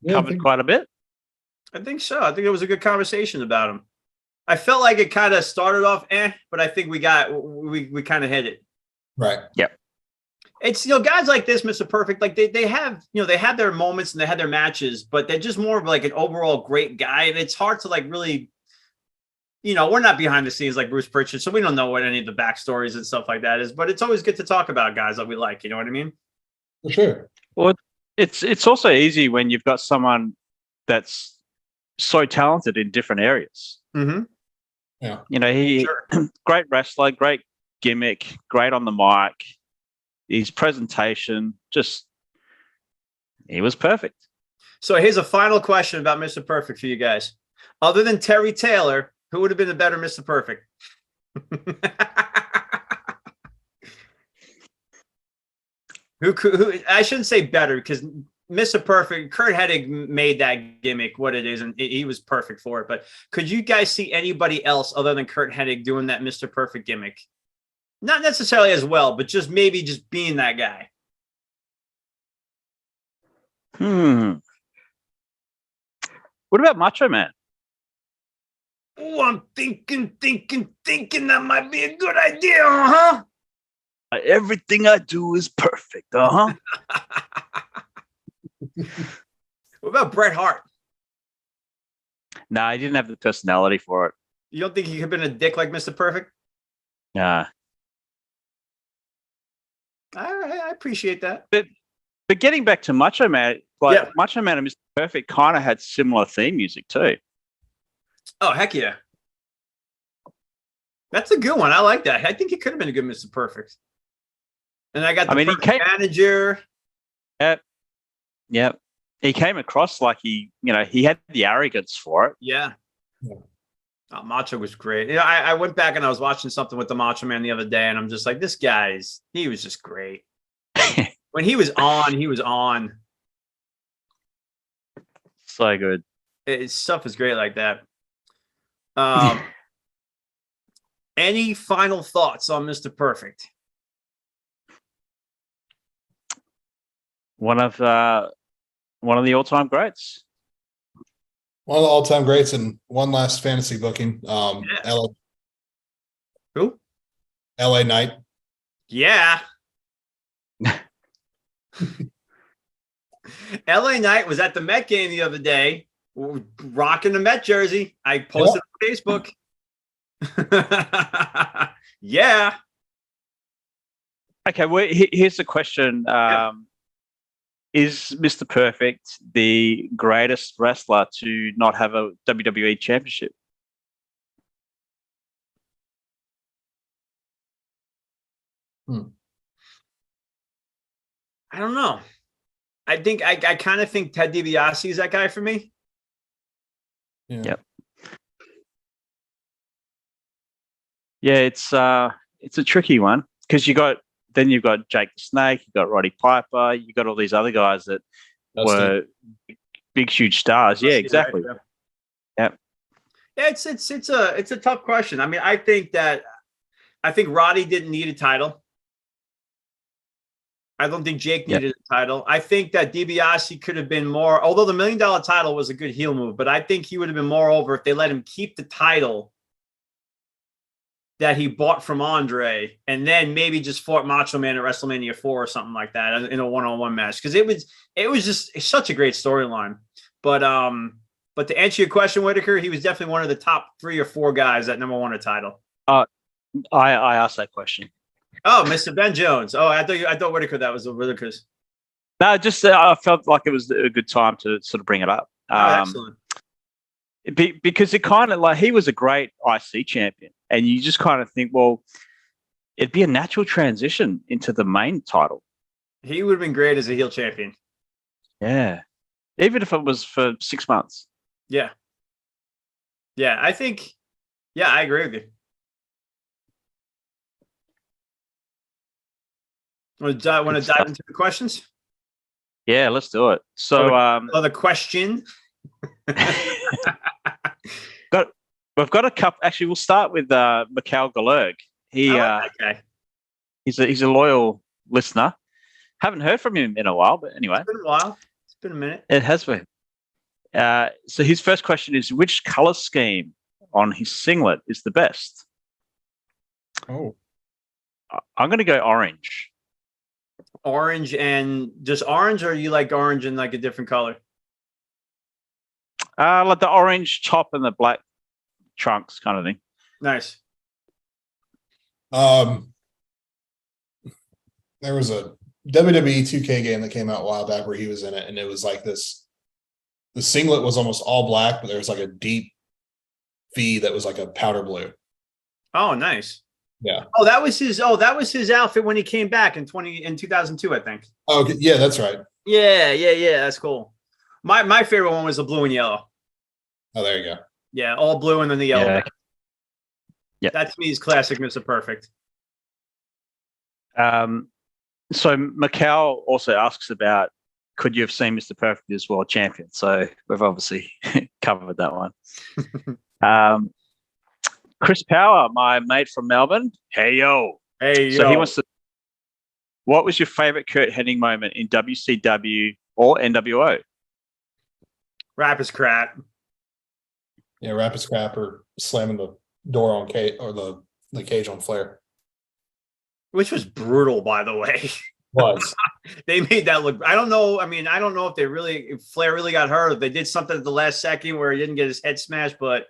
covered quite a bit. I think so. I think it was a good conversation about him. I felt like it kind of started off but I think we kind of hit it. Right. Yep. It's, guys like this, Mr. Perfect, like they have, they had their moments and they had their matches, but they're just more of like an overall great guy. And it's hard to like really, we're not behind the scenes like Bruce Pritchard, so we don't know what any of the backstories and stuff like that is, but it's always good to talk about guys that we like. You know what I mean? For sure. Well, it's also easy when you've got someone that's so talented in different areas. Mm-hmm. Yeah. He great wrestler, great gimmick, great on the mic. His presentation, he was perfect. So here's a final question about Mr. Perfect for you guys. Other than Terry Taylor, who would have been a better Mr. Perfect? Who I shouldn't say better, because Mr. Perfect, Kurt Hennig made that gimmick what it is, and he was perfect for it. But could you guys see anybody else other than Kurt Hennig doing that Mr. Perfect gimmick? Not necessarily as well, but maybe being that guy. What about Macho Man? Oh, I'm thinking that might be a good idea, huh? Everything I do is perfect, What about Bret Hart? Nah, he didn't have the personality for it. You don't think he could have been a dick like Mr. Perfect? Nah. I appreciate that. But getting back to Macho Man, Macho Man and Mr. Perfect kind of had similar theme music too. Oh, heck yeah. That's a good one. I like that. I think he could have been a good Mr. Perfect. And I got the perfect manager. Yep. He came across like he had the arrogance for it. Yeah. Oh, Macho was great. I went back and I was watching something with the Macho Man the other day, and I'm just like, he was just great. When he was on, he was on. So good. His stuff is great like that. Any final thoughts on Mr. Perfect? One of the all-time greats. One of the all-time greats, and one last fantasy booking. LA. Who? LA Knight. Yeah. LA Knight was at the Met game the other day, rocking the Met jersey. I posted on Facebook. Yeah. Okay, well, here's the question. Is Mr. Perfect the greatest wrestler to not have a WWE championship? I don't know. I kind of think Ted DiBiase is that guy for me. Yeah. Yep. Yeah, it's a tricky one because you've got Jake the Snake, you've got Roddy Piper, you've got all these other guys that were big, huge stars. Yeah, exactly. Yeah. Yeah, it's a tough question. I mean, I think Roddy didn't need a title. I don't think Jake needed a title. I think that DiBiase could have been more, although the $1 million title was a good heel move, but I think he would have been more over if they let him keep the title that he bought from Andre and then maybe just fought Macho Man at WrestleMania 4 or something like that in a one-on-one match. Because it was just such a great storyline. But to answer your question, Whitaker, he was definitely one of the top 3 or 4 guys that never won a title. I asked that question. Oh, Mr. Ben Jones. Oh, I thought Whitaker, that was Whitaker's. No, just I felt like it was a good time to sort of bring it up. Excellent. Because it kind of like he was a great IC champion, and you just kind of think, well, it'd be a natural transition into the main title. He would have been great as a heel champion. Yeah, even if it was for 6 months. Yeah. I think. Yeah, I agree with you. Want to dive into the questions? Yeah, let's do it. So, the question. We've got a couple. Actually, we'll start with Mikhail Galerg. He's a loyal listener. Haven't heard from him in a while, but anyway, it's been a while. It's been a minute. It has been. So his first question is, which color scheme on his singlet is the best? Oh, I'm going to go orange. Orange and just orange, or you like orange and like a different color? Like the orange top and the black trunks kind of thing. Nice. There was a WWE 2K game that came out a while back where he was in it, and it was like this. The singlet was almost all black, but there was like a deep V that was like a powder blue. Oh, nice. Yeah. Oh, that was his outfit when he came back in 2002, I think. Oh, okay. Yeah, that's right. Yeah. That's cool. My favorite one was the blue and yellow. Oh, there you go. Yeah, all blue and then the yellow. Yeah. That to me is classic Mr. Perfect. So Macau also asks about, could you have seen Mr. Perfect as world champion? So we've obviously covered that one. Chris Power, my mate from Melbourne. Hey yo. So he wants to. What was your favorite Kurt Hennig moment in WCW or NWO? Rapper's crap. Yeah, Rapid Scrap or slamming the door on Cage or the cage on Flair. Which was brutal, by the way. Was. They made that look. I don't know. I mean, I don't know if Flair really got hurt, if they did something at the last second where he didn't get his head smashed, but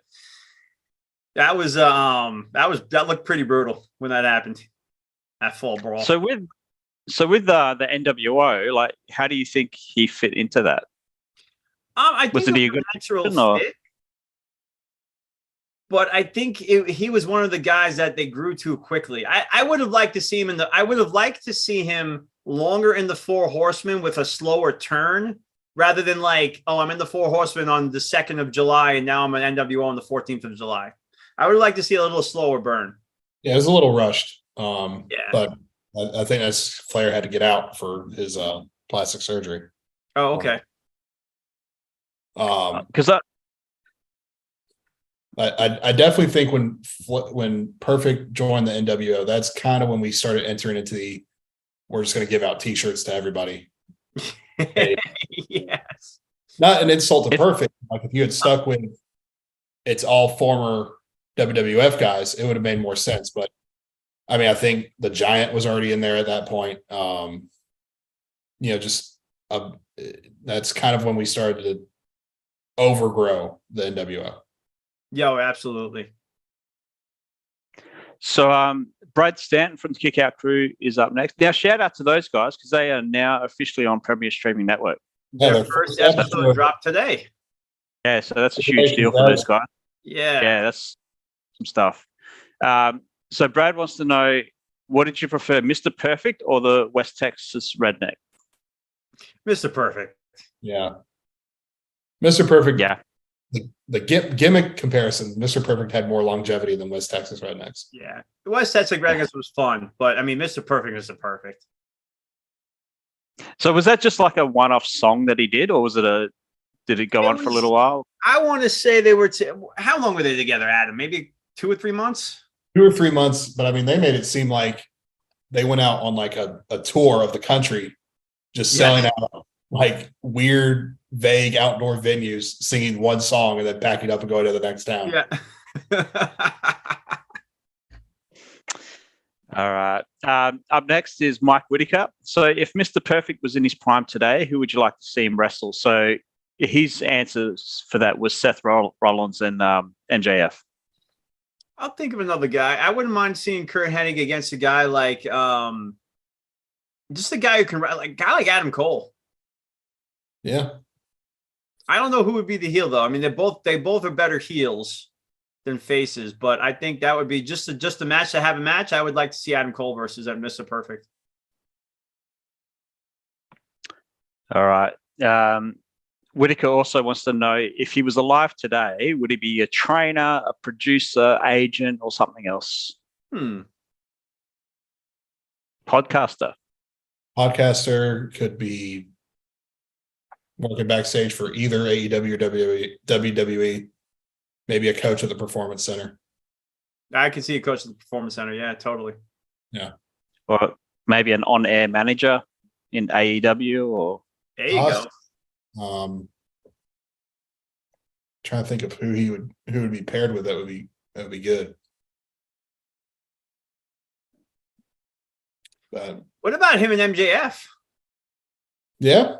that looked pretty brutal when that happened. That fall brawl. So with the NWO, like, how do you think he fit into that? I think was it a good natural fit? But I think he was one of the guys that they grew too quickly. I would have liked to see him I would have liked to see him longer in the Four Horsemen with a slower turn, rather than like, oh, I'm in the Four Horsemen on the 2nd of July and now I'm an NWO on the 14th of July. I would like to see a little slower burn. Yeah, it was a little rushed. But I think that's Flair had to get out for his plastic surgery. Oh, okay. Because I definitely think when Perfect joined the NWO, that's kind of when we started entering into we're just going to give out T-shirts to everybody. Yes. Not an insult to Perfect. Like if you had stuck with it's all former WWF guys, it would have made more sense. But I mean, I think the Giant was already in there at that point. That's kind of when we started to overgrow the NWO. Yo, absolutely. So Brad Stanton from the Kick Out Crew is up next. Now, shout out to those guys because they are now officially on Premier Streaming Network. Yeah, their first episode dropped today. Yeah, so that's a huge deal for those guys. Yeah, that's some stuff. So Brad wants to know, what did you prefer, Mr. Perfect or the West Texas Redneck? Mr. Perfect. Yeah. Mr. Perfect. Yeah. gimmick comparison, Mr. Perfect had more longevity than West Texas Rednecks. Yeah. The West Texas Rednecks was fun, but I mean, Mr. Perfect is the perfect. So was that just like a one-off song that he did, or did it go on for a little while? I want to say they were, how long were they together, Adam? Maybe 2 or 3 months? 2 or 3 months, but I mean, they made it seem like they went out on like a tour of the country, just selling out like weird, vague outdoor venues, singing one song and then packing up and going to the next town. Yeah. All right. Up next is Mike Whitaker. So if Mr. Perfect was in his prime today, who would you like to see him wrestle? So his answers for that was Seth Rollins and MJF. I'll think of another guy. I wouldn't mind seeing Kurt Hennig against a guy like just a guy who can, like a guy like Adam Cole. Yeah. I don't know who would be the heel though. I mean, they both are better heels than faces, but I think that would be just a match to have a match. I would like to see Adam Cole versus Mr. Perfect. All right. Whitaker also wants to know if he was alive today, would he be a trainer, a producer, agent, or something else? Podcaster. Podcaster, could be working backstage for either AEW or WWE. Maybe a coach at the Performance Center. I can see a coach at the Performance Center. Yeah, totally. Yeah. Or maybe an on-air manager in AEW, or there you go. Trying to think of who would be paired with. That would be good. But what about him and MJF? Yeah.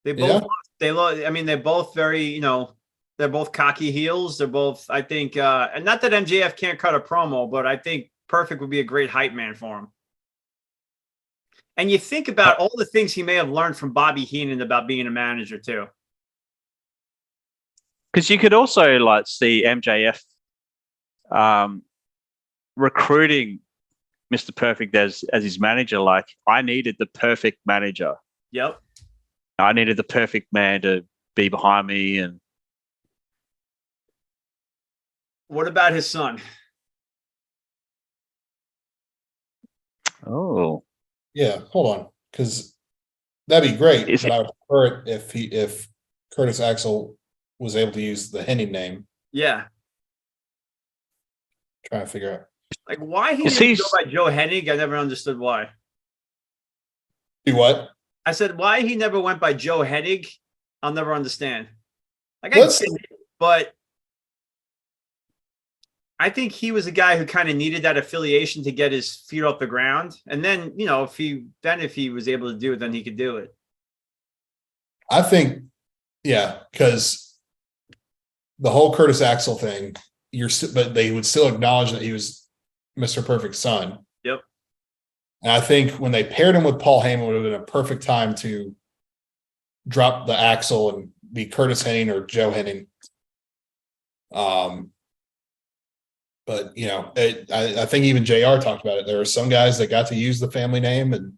They both I mean, they're both very, they're both cocky heels. They're both, I think, and not that MJF can't cut a promo, but I think Perfect would be a great hype man for him. And you think about all the things he may have learned from Bobby Heenan about being a manager too. Because you could also like see MJF recruiting Mr. Perfect as his manager. Like, I needed the perfect manager. Yep. I needed the perfect man to be behind me. And what about his son? Oh, yeah. Hold on, because that'd be great. But I would prefer it if Curtis Axel was able to use the Henning name. Yeah. Trying to figure out like why he didn't go by Joe Hennig. I never understood why. Do what? I said why he never went by Joe Hennig. I'll never understand. Like but I think he was a guy who kind of needed that affiliation to get his feet off the ground. And then, if he was able to do it, then he could do it. I think, yeah, because the whole Curtis Axel thing, but they would still acknowledge that he was Mr. Perfect's son. Yep. And I think when they paired him with Paul Heyman, would have been a perfect time to drop the Axel and be Curtis Henning or Joe Henning. But I think even JR talked about it. There were some guys that got to use the family name and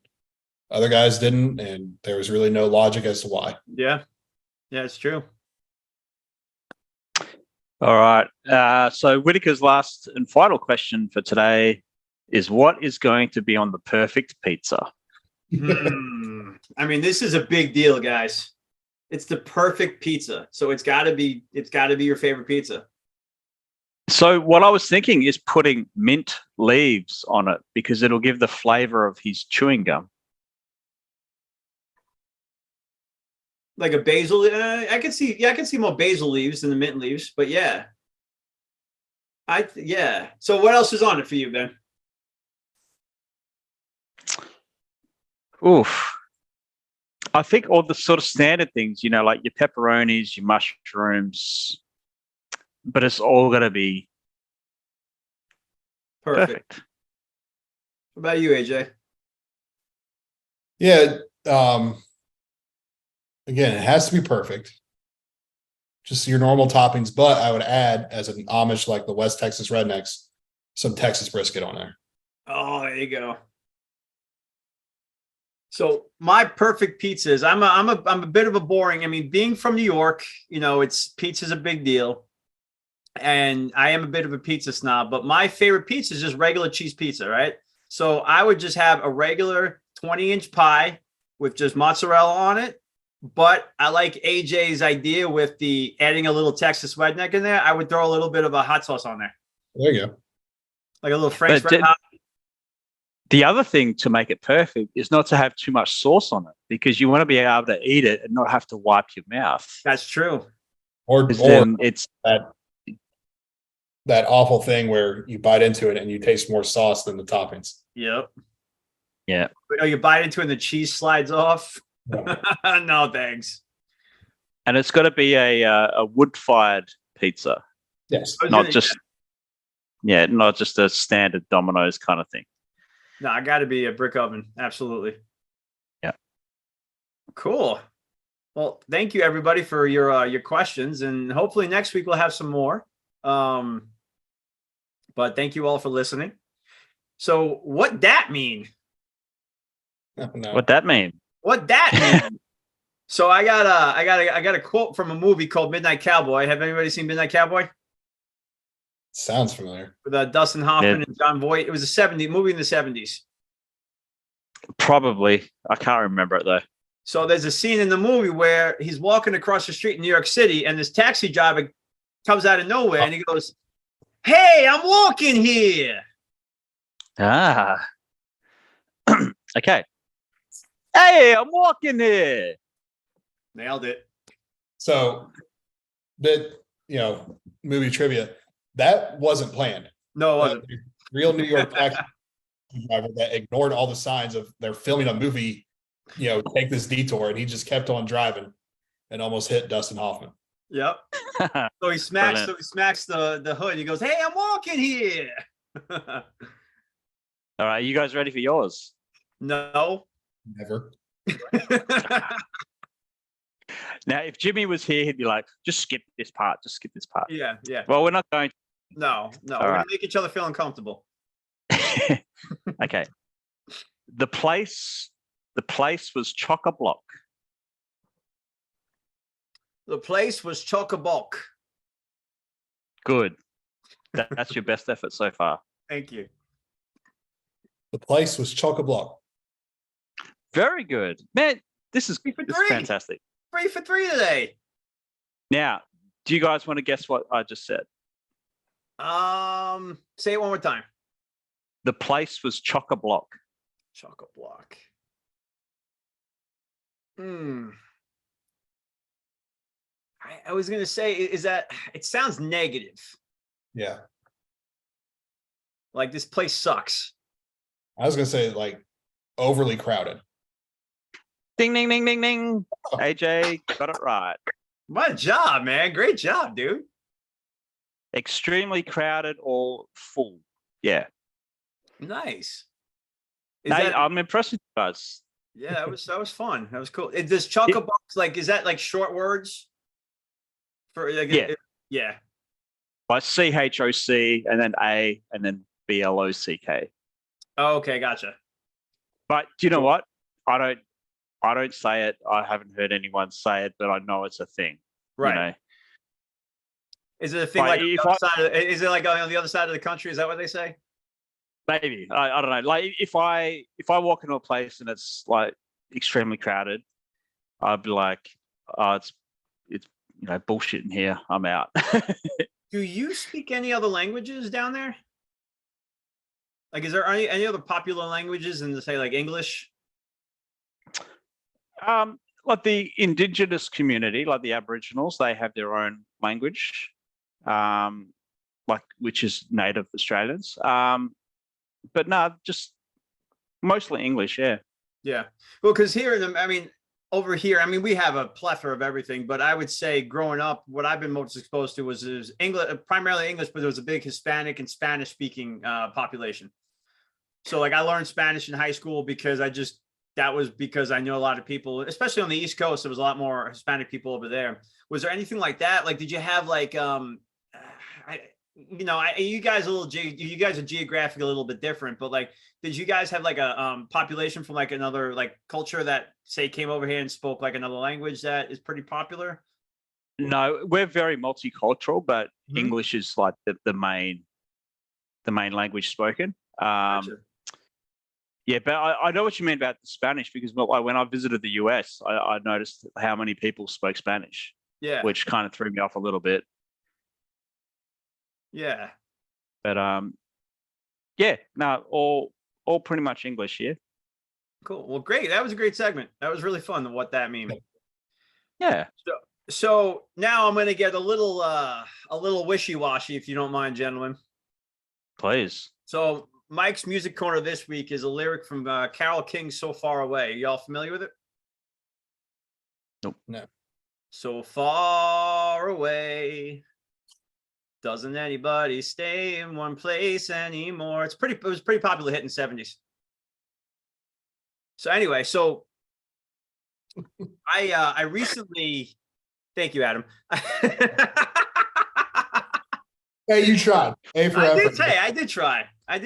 other guys didn't, and there was really no logic as to why. Yeah, it's true. All right. So Whitaker's last and final question for today is: what is going to be on the perfect pizza? I mean, this is a big deal, guys. It's the perfect pizza, so it's got to be your favorite pizza. So what I was thinking is putting mint leaves on it because it'll give the flavor of his chewing gum. Like a basil. I can see more basil leaves than the mint leaves, but yeah. So what else is on it for you, Ben? Oof. I think all the sort of standard things, like your pepperonis, your mushrooms, but it's all going to be perfect. What about you, AJ? Yeah. Again, it has to be perfect. Just your normal toppings, but I would add, as an homage like the West Texas Rednecks, some Texas brisket on there. Oh, there you go. So my perfect pizza is I'm a bit of a boring. I mean, being from New York, it's pizza's a big deal. And I am a bit of a pizza snob, but my favorite pizza is just regular cheese pizza, right? So I would just have a regular 20-inch pie with just mozzarella on it. But I like AJ's idea with the adding a little Texas redneck in there. I would throw a little bit of a hot sauce on there. There you go. Like a little French red hot. The other thing to make it perfect is not to have too much sauce on it, because you want to be able to eat it and not have to wipe your mouth. That's true. Or it's that awful thing where you bite into it and you taste more sauce than the toppings. Yep. Yeah. But you bite into it and the cheese slides off. No. No, thanks. And it's got to be a wood-fired pizza. Yes. Not just a standard Domino's kind of thing. No, I got to be a brick oven. Absolutely. Yeah. Cool. Well, thank you everybody for your questions, and hopefully next week we'll have some more. But thank you all for listening. So, what that mean? No. What that mean? What that mean? So I got a quote from a movie called Midnight Cowboy. Have anybody seen Midnight Cowboy? Sounds familiar. With Dustin Hoffman and John Voight. It was a movie in the 70s. Probably. I can't remember it though. So there's a scene in the movie where he's walking across the street in New York City, and this taxi driver comes out of nowhere and he goes, "Hey, I'm walking here." Ah. Okay. Hey, I'm walking here. Nailed it. So movie trivia, that wasn't planned. No, it wasn't. Real New York taxi driver that ignored all the signs of they're filming a movie, take this detour, and he just kept on driving and almost hit Dustin Hoffman. Yep. So he smacks the hood. He goes, "Hey, I'm walking here." All right, you guys ready for yours? No. Never. Now, if Jimmy was here, he'd be like, just skip this part. Just skip this part. Yeah. Well, we're not going to. No. We're right. gonna make each other feel uncomfortable. Okay. The place was chock-a-block. The place was chock-a-block. Good. That's your best effort so far. Thank you. The place was chock-a-block. Very good. Man, this is three. Fantastic. 3 for 3 today. Now, do you guys want to guess what I just said? Say it one more time. The place was chock-a-block. Chock-a-block. I was gonna say, is that it sounds negative. Yeah. Like this place sucks. I was gonna say like overly crowded. Ding, ding, ding, ding, ding. AJ got it right. What job, man. Great job, dude. Extremely crowded or full. Yeah. Nice. I'm impressed with you guys. Yeah, that was fun. That was cool. Does chock-a-block is that like short words? For like, yeah. Like CHOC and then A and then BLOCK. Oh, okay, gotcha. But do you know what? I don't say it. I haven't heard anyone say it, but I know it's a thing. Right. Is it a thing like is it like on the other side of the country? Is that what they say? Maybe. I don't know. Like if I walk into a place and it's like extremely crowded, I'd be like, oh, it's bullshit in here. I'm out. Do you speak any other languages down there? Like, is there any other popular languages in, say, like English? Like the indigenous community, like the Aboriginals, they have their own language, which is native Australians. But no, just mostly English. Yeah. Yeah. Well, because over here, we have a plethora of everything, but I would say growing up, what I've been most exposed to was English, primarily English, but there was a big Hispanic and Spanish speaking population. So like I learned Spanish in high school because that was because I knew a lot of people, especially on the East Coast. There was a lot more Hispanic people over there. Was there anything like that? Like, did you have like, you guys you guys are geographically a little bit different, but like, did you guys have like a population from like another like culture that say came over here and spoke like another language that is pretty popular? No, we're very multicultural, but Mhm. English is like the main language spoken. Gotcha. Yeah, but I know what you mean about the Spanish, because when I visited the US, I noticed how many people spoke Spanish, Yeah. which kind of threw me off a little bit. Yeah. But yeah, no, all pretty much English. Yeah. Cool. Well, great. That was a great segment. That was really fun. What that mean? Yeah. So now I'm going to get a little wishy-washy, if you don't mind, gentlemen. Please. So Mike's music corner this week is a lyric from Carole King's "So Far Away." Y'all familiar with it? Nope. No. So far away, doesn't anybody stay in one place anymore? It was pretty popular hit in the 70s. So anyway, I recently, thank you, Adam. Hey, you tried. A for effort. I did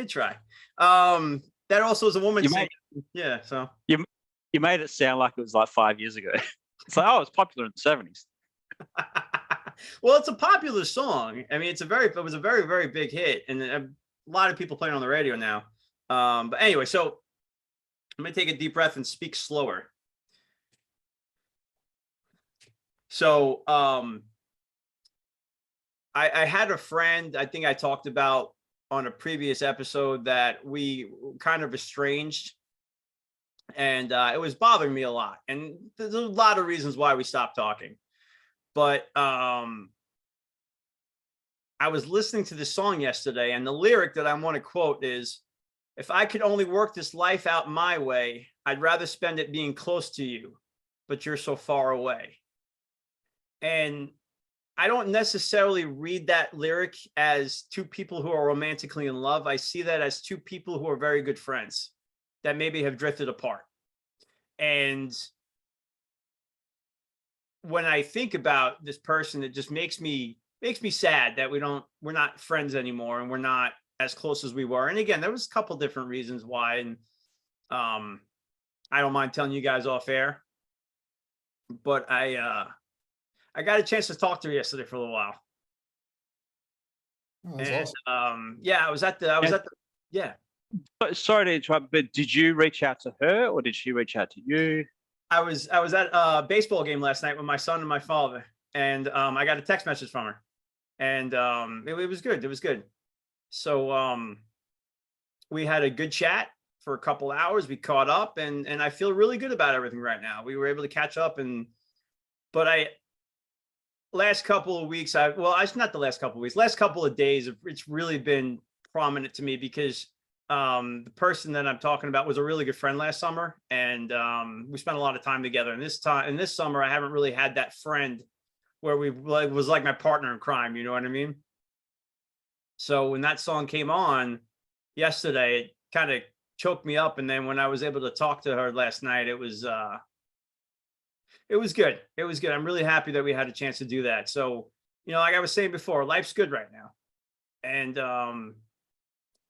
try. That also is a woman saying, yeah. So you made it sound like it was like 5 years ago. It's like, it's popular in the 70s. Well, it's a popular song. I mean, it was a very, very big hit, and a lot of people playing on the radio now. But anyway, so I'm gonna take a deep breath and speak slower. So I had a friend, I think I talked about on a previous episode, that we kind of estranged, and it was bothering me a lot. And there's a lot of reasons why we stopped talking. But I was listening to this song yesterday, and the lyric that I want to quote is, "If I could only work this life out my way, I'd rather spend it being close to you, but you're so far away." And I don't necessarily read that lyric as two people who are romantically in love. I see that as two people who are very good friends that maybe have drifted apart. And when I think about this person, it just makes me sad that we're not friends anymore, and we're not as close as we were. And again, there was a couple different reasons why, and I don't mind telling you guys off air, but I got a chance to talk to her yesterday for a little while. Oh, that's And awesome. yeah, I was at the yeah. Sorry to interrupt, but did you reach out to her, or did she reach out to you? I was at a baseball game last night with my son and my father, and I got a text message from her, and it was good. It was good. So we had a good chat for a couple hours. We caught up, and I feel really good about everything right now. We were able to catch up, but last couple of weeks, it's not the last couple of weeks, last couple of days, it's really been prominent to me, because the person that I'm talking about was a really good friend last summer, and we spent a lot of time together. And this summer, I haven't really had that friend where was like my partner in crime. You know what I mean? So when that song came on yesterday, it kind of choked me up. And then when I was able to talk to her last night, it was good. It was good. I'm really happy that we had a chance to do that. So, like I was saying before, life's good right now. And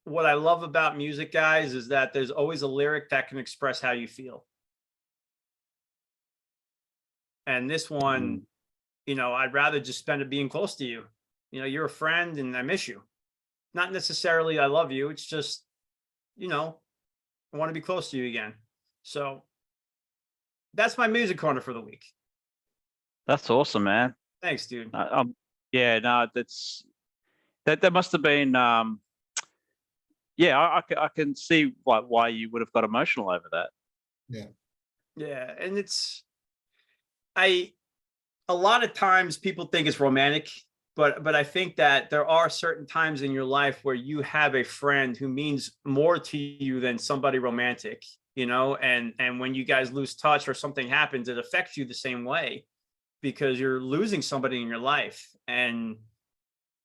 what I love about music, guys, is that there's always a lyric that can express how you feel. And this one, I'd rather just spend it being close to you. You're a friend, and I miss you. Not necessarily I love you. It's just, I want to be close to you again. So that's my music corner for the week. That's awesome, man. Thanks, dude. Yeah, no, that must have been. Yeah, I can see why you would have got emotional over that. Yeah, and a lot of times people think it's romantic, but I think that there are certain times in your life where you have a friend who means more to you than somebody romantic, and when you guys lose touch or something happens, it affects you the same way, because you're losing somebody in your life. And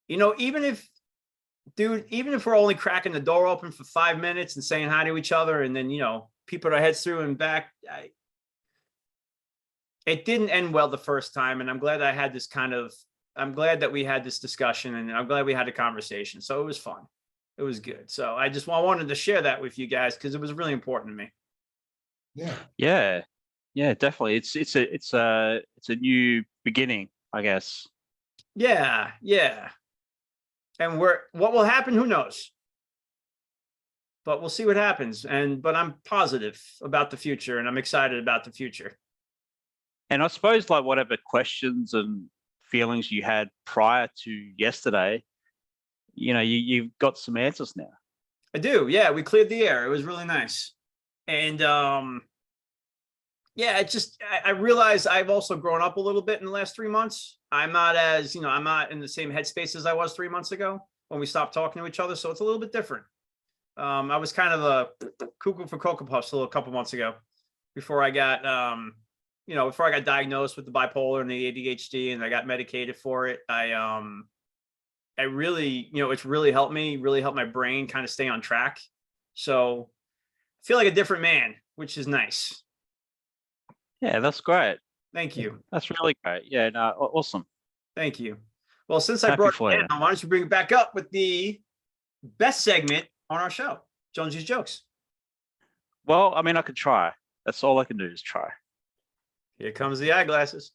even if we're only cracking the door open for 5 minutes and saying hi to each other, and then peeping our heads through and back, it didn't end well the first time, and I'm glad I had this kind of I'm glad that we had this discussion, and I'm glad we had a conversation. So it was fun. It was good. So I wanted to share that with you guys because it was really important to me. Yeah, definitely. It's a new beginning, I guess. Yeah. And what will happen? Who knows? But we'll see what happens. But I'm positive about the future, and I'm excited about the future. And I suppose like whatever questions and feelings you had prior to yesterday, you've got some answers now. I do. Yeah, we cleared the air. It was really nice. And yeah, I realized I've also grown up a little bit in the last 3 months. I'm not in the same headspace as I was 3 months ago when we stopped talking to each other. So it's a little bit different. I was kind of a cuckoo for Cocoa Puffs a couple months ago before I got, before I got diagnosed with the bipolar and the ADHD, and I got medicated for it. I really, it's really helped my brain kind of stay on track. So I feel like a different man, which is nice. Yeah, that's great. Thank you. That's really great. Yeah, no, awesome. Thank you. Well, since I brought it down, why don't you bring it back up with the best segment on our show, Jonesy's Jokes. Well, I mean, I could try. That's all I can do is try. Here comes the eyeglasses.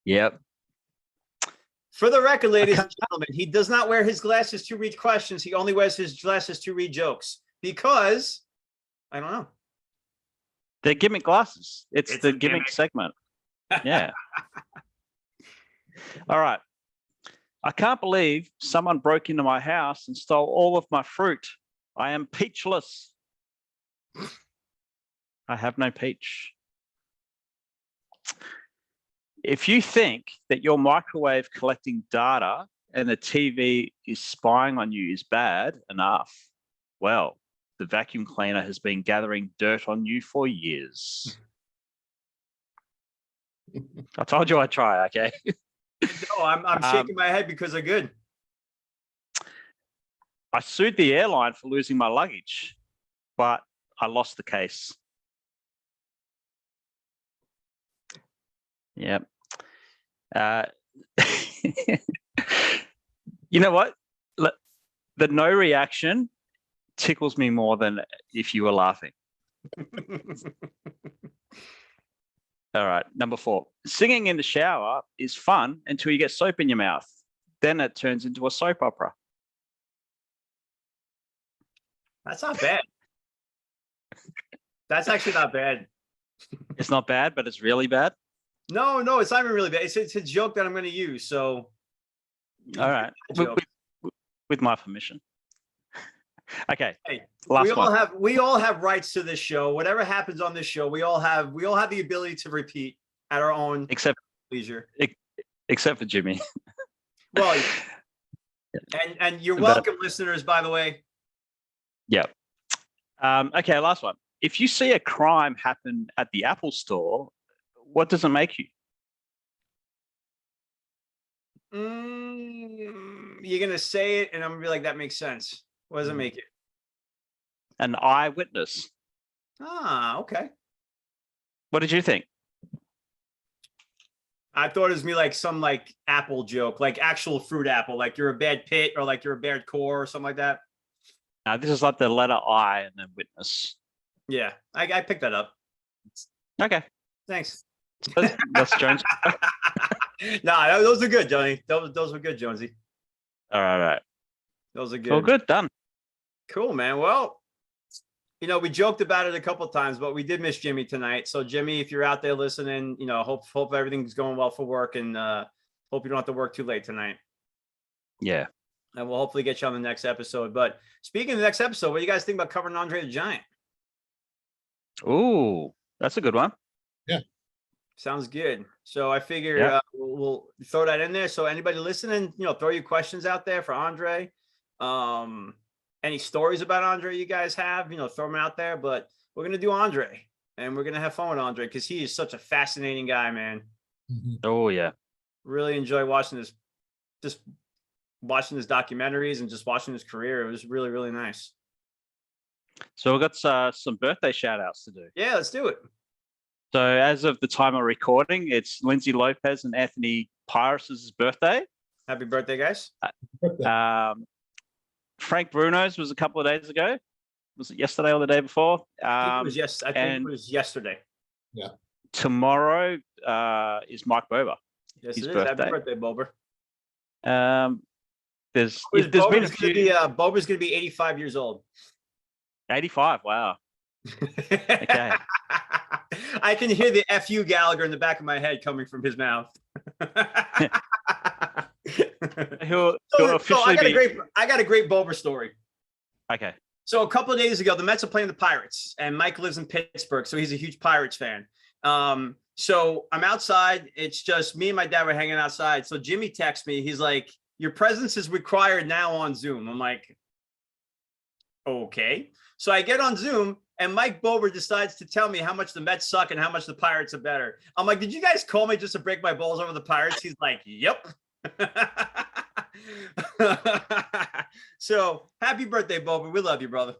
Yep. For the record, ladies and gentlemen, he does not wear his glasses to read questions. He only wears his glasses to read jokes because, I don't know. They're gimmick glasses. It's the gimmick segment. Yeah. All right. I can't believe someone broke into my house and stole all of my fruit. I am peachless. I have no peach. If you think that your microwave collecting data and the TV is spying on you is bad enough, well, the vacuum cleaner has been gathering dirt on you for years. I told you I'd try, okay? No, I'm shaking my head because they're good. I sued the airline for losing my luggage, but I lost the case. Yep. You know what? The no reaction tickles me more than if you were laughing. All right, number 4. Singing in the shower is fun until you get soap in your mouth. Then it turns into a soap opera. That's not bad. That's actually not bad. It's not bad, but it's really bad. No, it's not even really bad. It's a joke that I'm going to use. So, all right, with my permission. Okay. Hey, last one. We all have rights to this show. Whatever happens on this show, we all have the ability to repeat at our own leisure. Except for Jimmy. Well, and you're welcome, listeners. By the way. Yeah. Okay. Last one. If you see a crime happen at the Apple Store, what does it make you? You're gonna say it, and I'm gonna be like, that makes sense. What does it make it? An eyewitness. Ah, okay. What did you think? I thought it was me like some like apple joke, like actual fruit apple, like you're a bad pit or like you're a bad core or something like that. This is like the letter I and then witness. Yeah, I picked that up. Okay. Thanks. That's Jones. Nah, those are good, Johnny. Those were good, Jonesy. All right. Those are good. Well, good. Done. Cool, man. Well, we joked about it a couple of times, but we did miss Jimmy tonight. So, Jimmy, if you're out there listening, hope everything's going well for work, and hope you don't have to work too late tonight. Yeah. And we'll hopefully get you on the next episode. But speaking of the next episode, what do you guys think about covering Andre the Giant? Ooh, that's a good one. Yeah. Sounds good. So I figure we'll throw that in there. So anybody listening, throw your questions out there for Andre. Any stories about Andre you guys have, throw them out there. But we're going to do Andre, and we're going to have fun with Andre because he is such a fascinating guy, man. Mm-hmm. Oh, yeah. Really enjoy watching watching his documentaries and just watching his career. It was really, really nice. So we've got some birthday shout outs to do. Yeah, let's do it. So as of the time of recording, it's Lindsay Lopez and Anthony Pirates' birthday. Happy birthday, guys. Frank Bruno's was a couple of days ago. Was it yesterday or the day before? I think it was I think it was yesterday. Yeah. Tomorrow is Mike Bober. Yes, his it is. birthday. Happy birthday, Bober. There's been a few. Bober's going to be 85 years old. 85. Wow. Okay. I can hear the "F you, Gallagher" in the back of my head coming from his mouth. He'll officially I got a great Bober story. Okay. So a couple of days ago, the Mets are playing the Pirates, and Mike lives in Pittsburgh, so he's a huge Pirates fan. So I'm outside. It's just me and my dad were hanging outside. So Jimmy texts me. He's like, "Your presence is required now on Zoom." I'm like, okay. So I get on Zoom, and Mike Bober decides to tell me how much the Mets suck and how much the Pirates are better. I'm like, "Did you guys call me just to break my balls over the Pirates?" He's like, "Yep." So happy birthday, Bober. We love you, brother.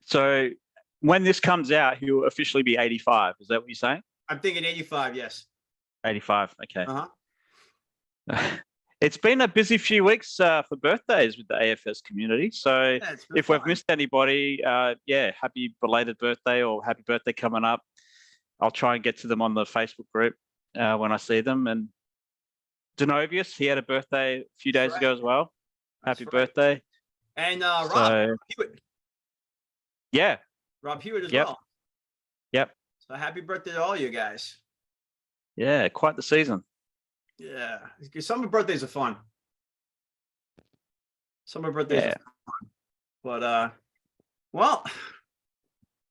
So when this comes out, he'll officially be 85. Is that what you're saying? I'm thinking 85, yes. 85. Okay. Uh-huh. It's been a busy few weeks for birthdays with the AFS community. So if we've missed anybody, happy belated birthday or happy birthday coming up. I'll try and get to them on the Facebook group when I see them. And Denovius, he had a birthday a few days ago as well. Happy birthday. And Rob Hewitt. Yeah. Rob Hewitt as well. Yep. So happy birthday to all you guys. Yeah, quite the season. Yeah. Summer birthdays are fun. Summer birthdays are fun. But well,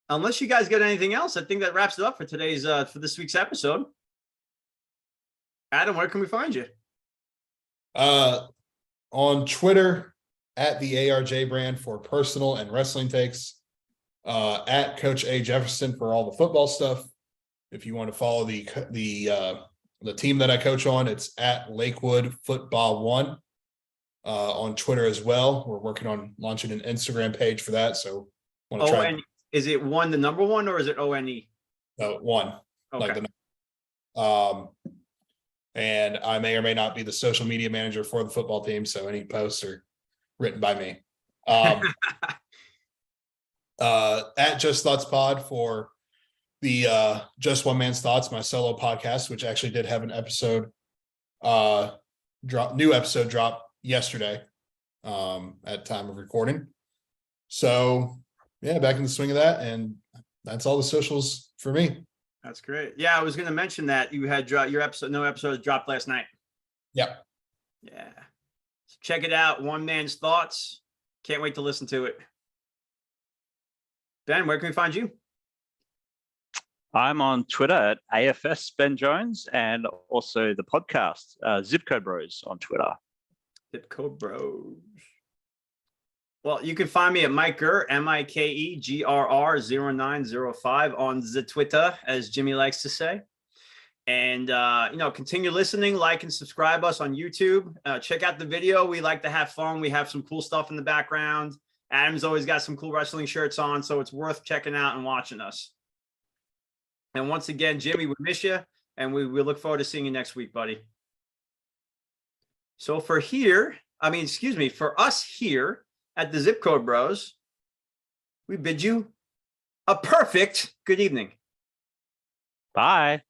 unless you guys get anything else, I think that wraps it up for today's for this week's episode. Adam, where can we find you? On Twitter at the ARJ brand for personal and wrestling takes. At Coach A Jefferson for all the football stuff. If you want to follow the team that I coach on, it's at Lakewood Football 1 on Twitter as well. We're working on launching an Instagram page for that. So want to try. Is it one the number one or is it ONE? No, 1. Okay. Like the and I may or may not be the social media manager for the football team. So any posts are written by me. At Just Thoughts Pod for the Just One Man's Thoughts, my solo podcast, which actually did have an episode new episode drop yesterday at time of recording. So yeah, back in the swing of that, and that's all the socials for me. That's great. Yeah, I was going to mention that you had your episode. No episode dropped last night. Yep. Yeah. So check it out. One Man's Thoughts. Can't wait to listen to it. Ben, where can we find you? I'm on Twitter at AFS Ben Jones and also the podcast, Zip Code Bros on Twitter. Zip Code Bros. Well, you can find me at Miker, MIKEGRR 0905 on the Twitter, as Jimmy likes to say. And, continue listening, like and subscribe us on YouTube. Check out the video. We like to have fun. We have some cool stuff in the background. Adam's always got some cool wrestling shirts on, so it's worth checking out and watching us. And once again, Jimmy, we miss you, and we look forward to seeing you next week, buddy. So for us here at the Zip Code Bros, we bid you a perfect good evening. Bye.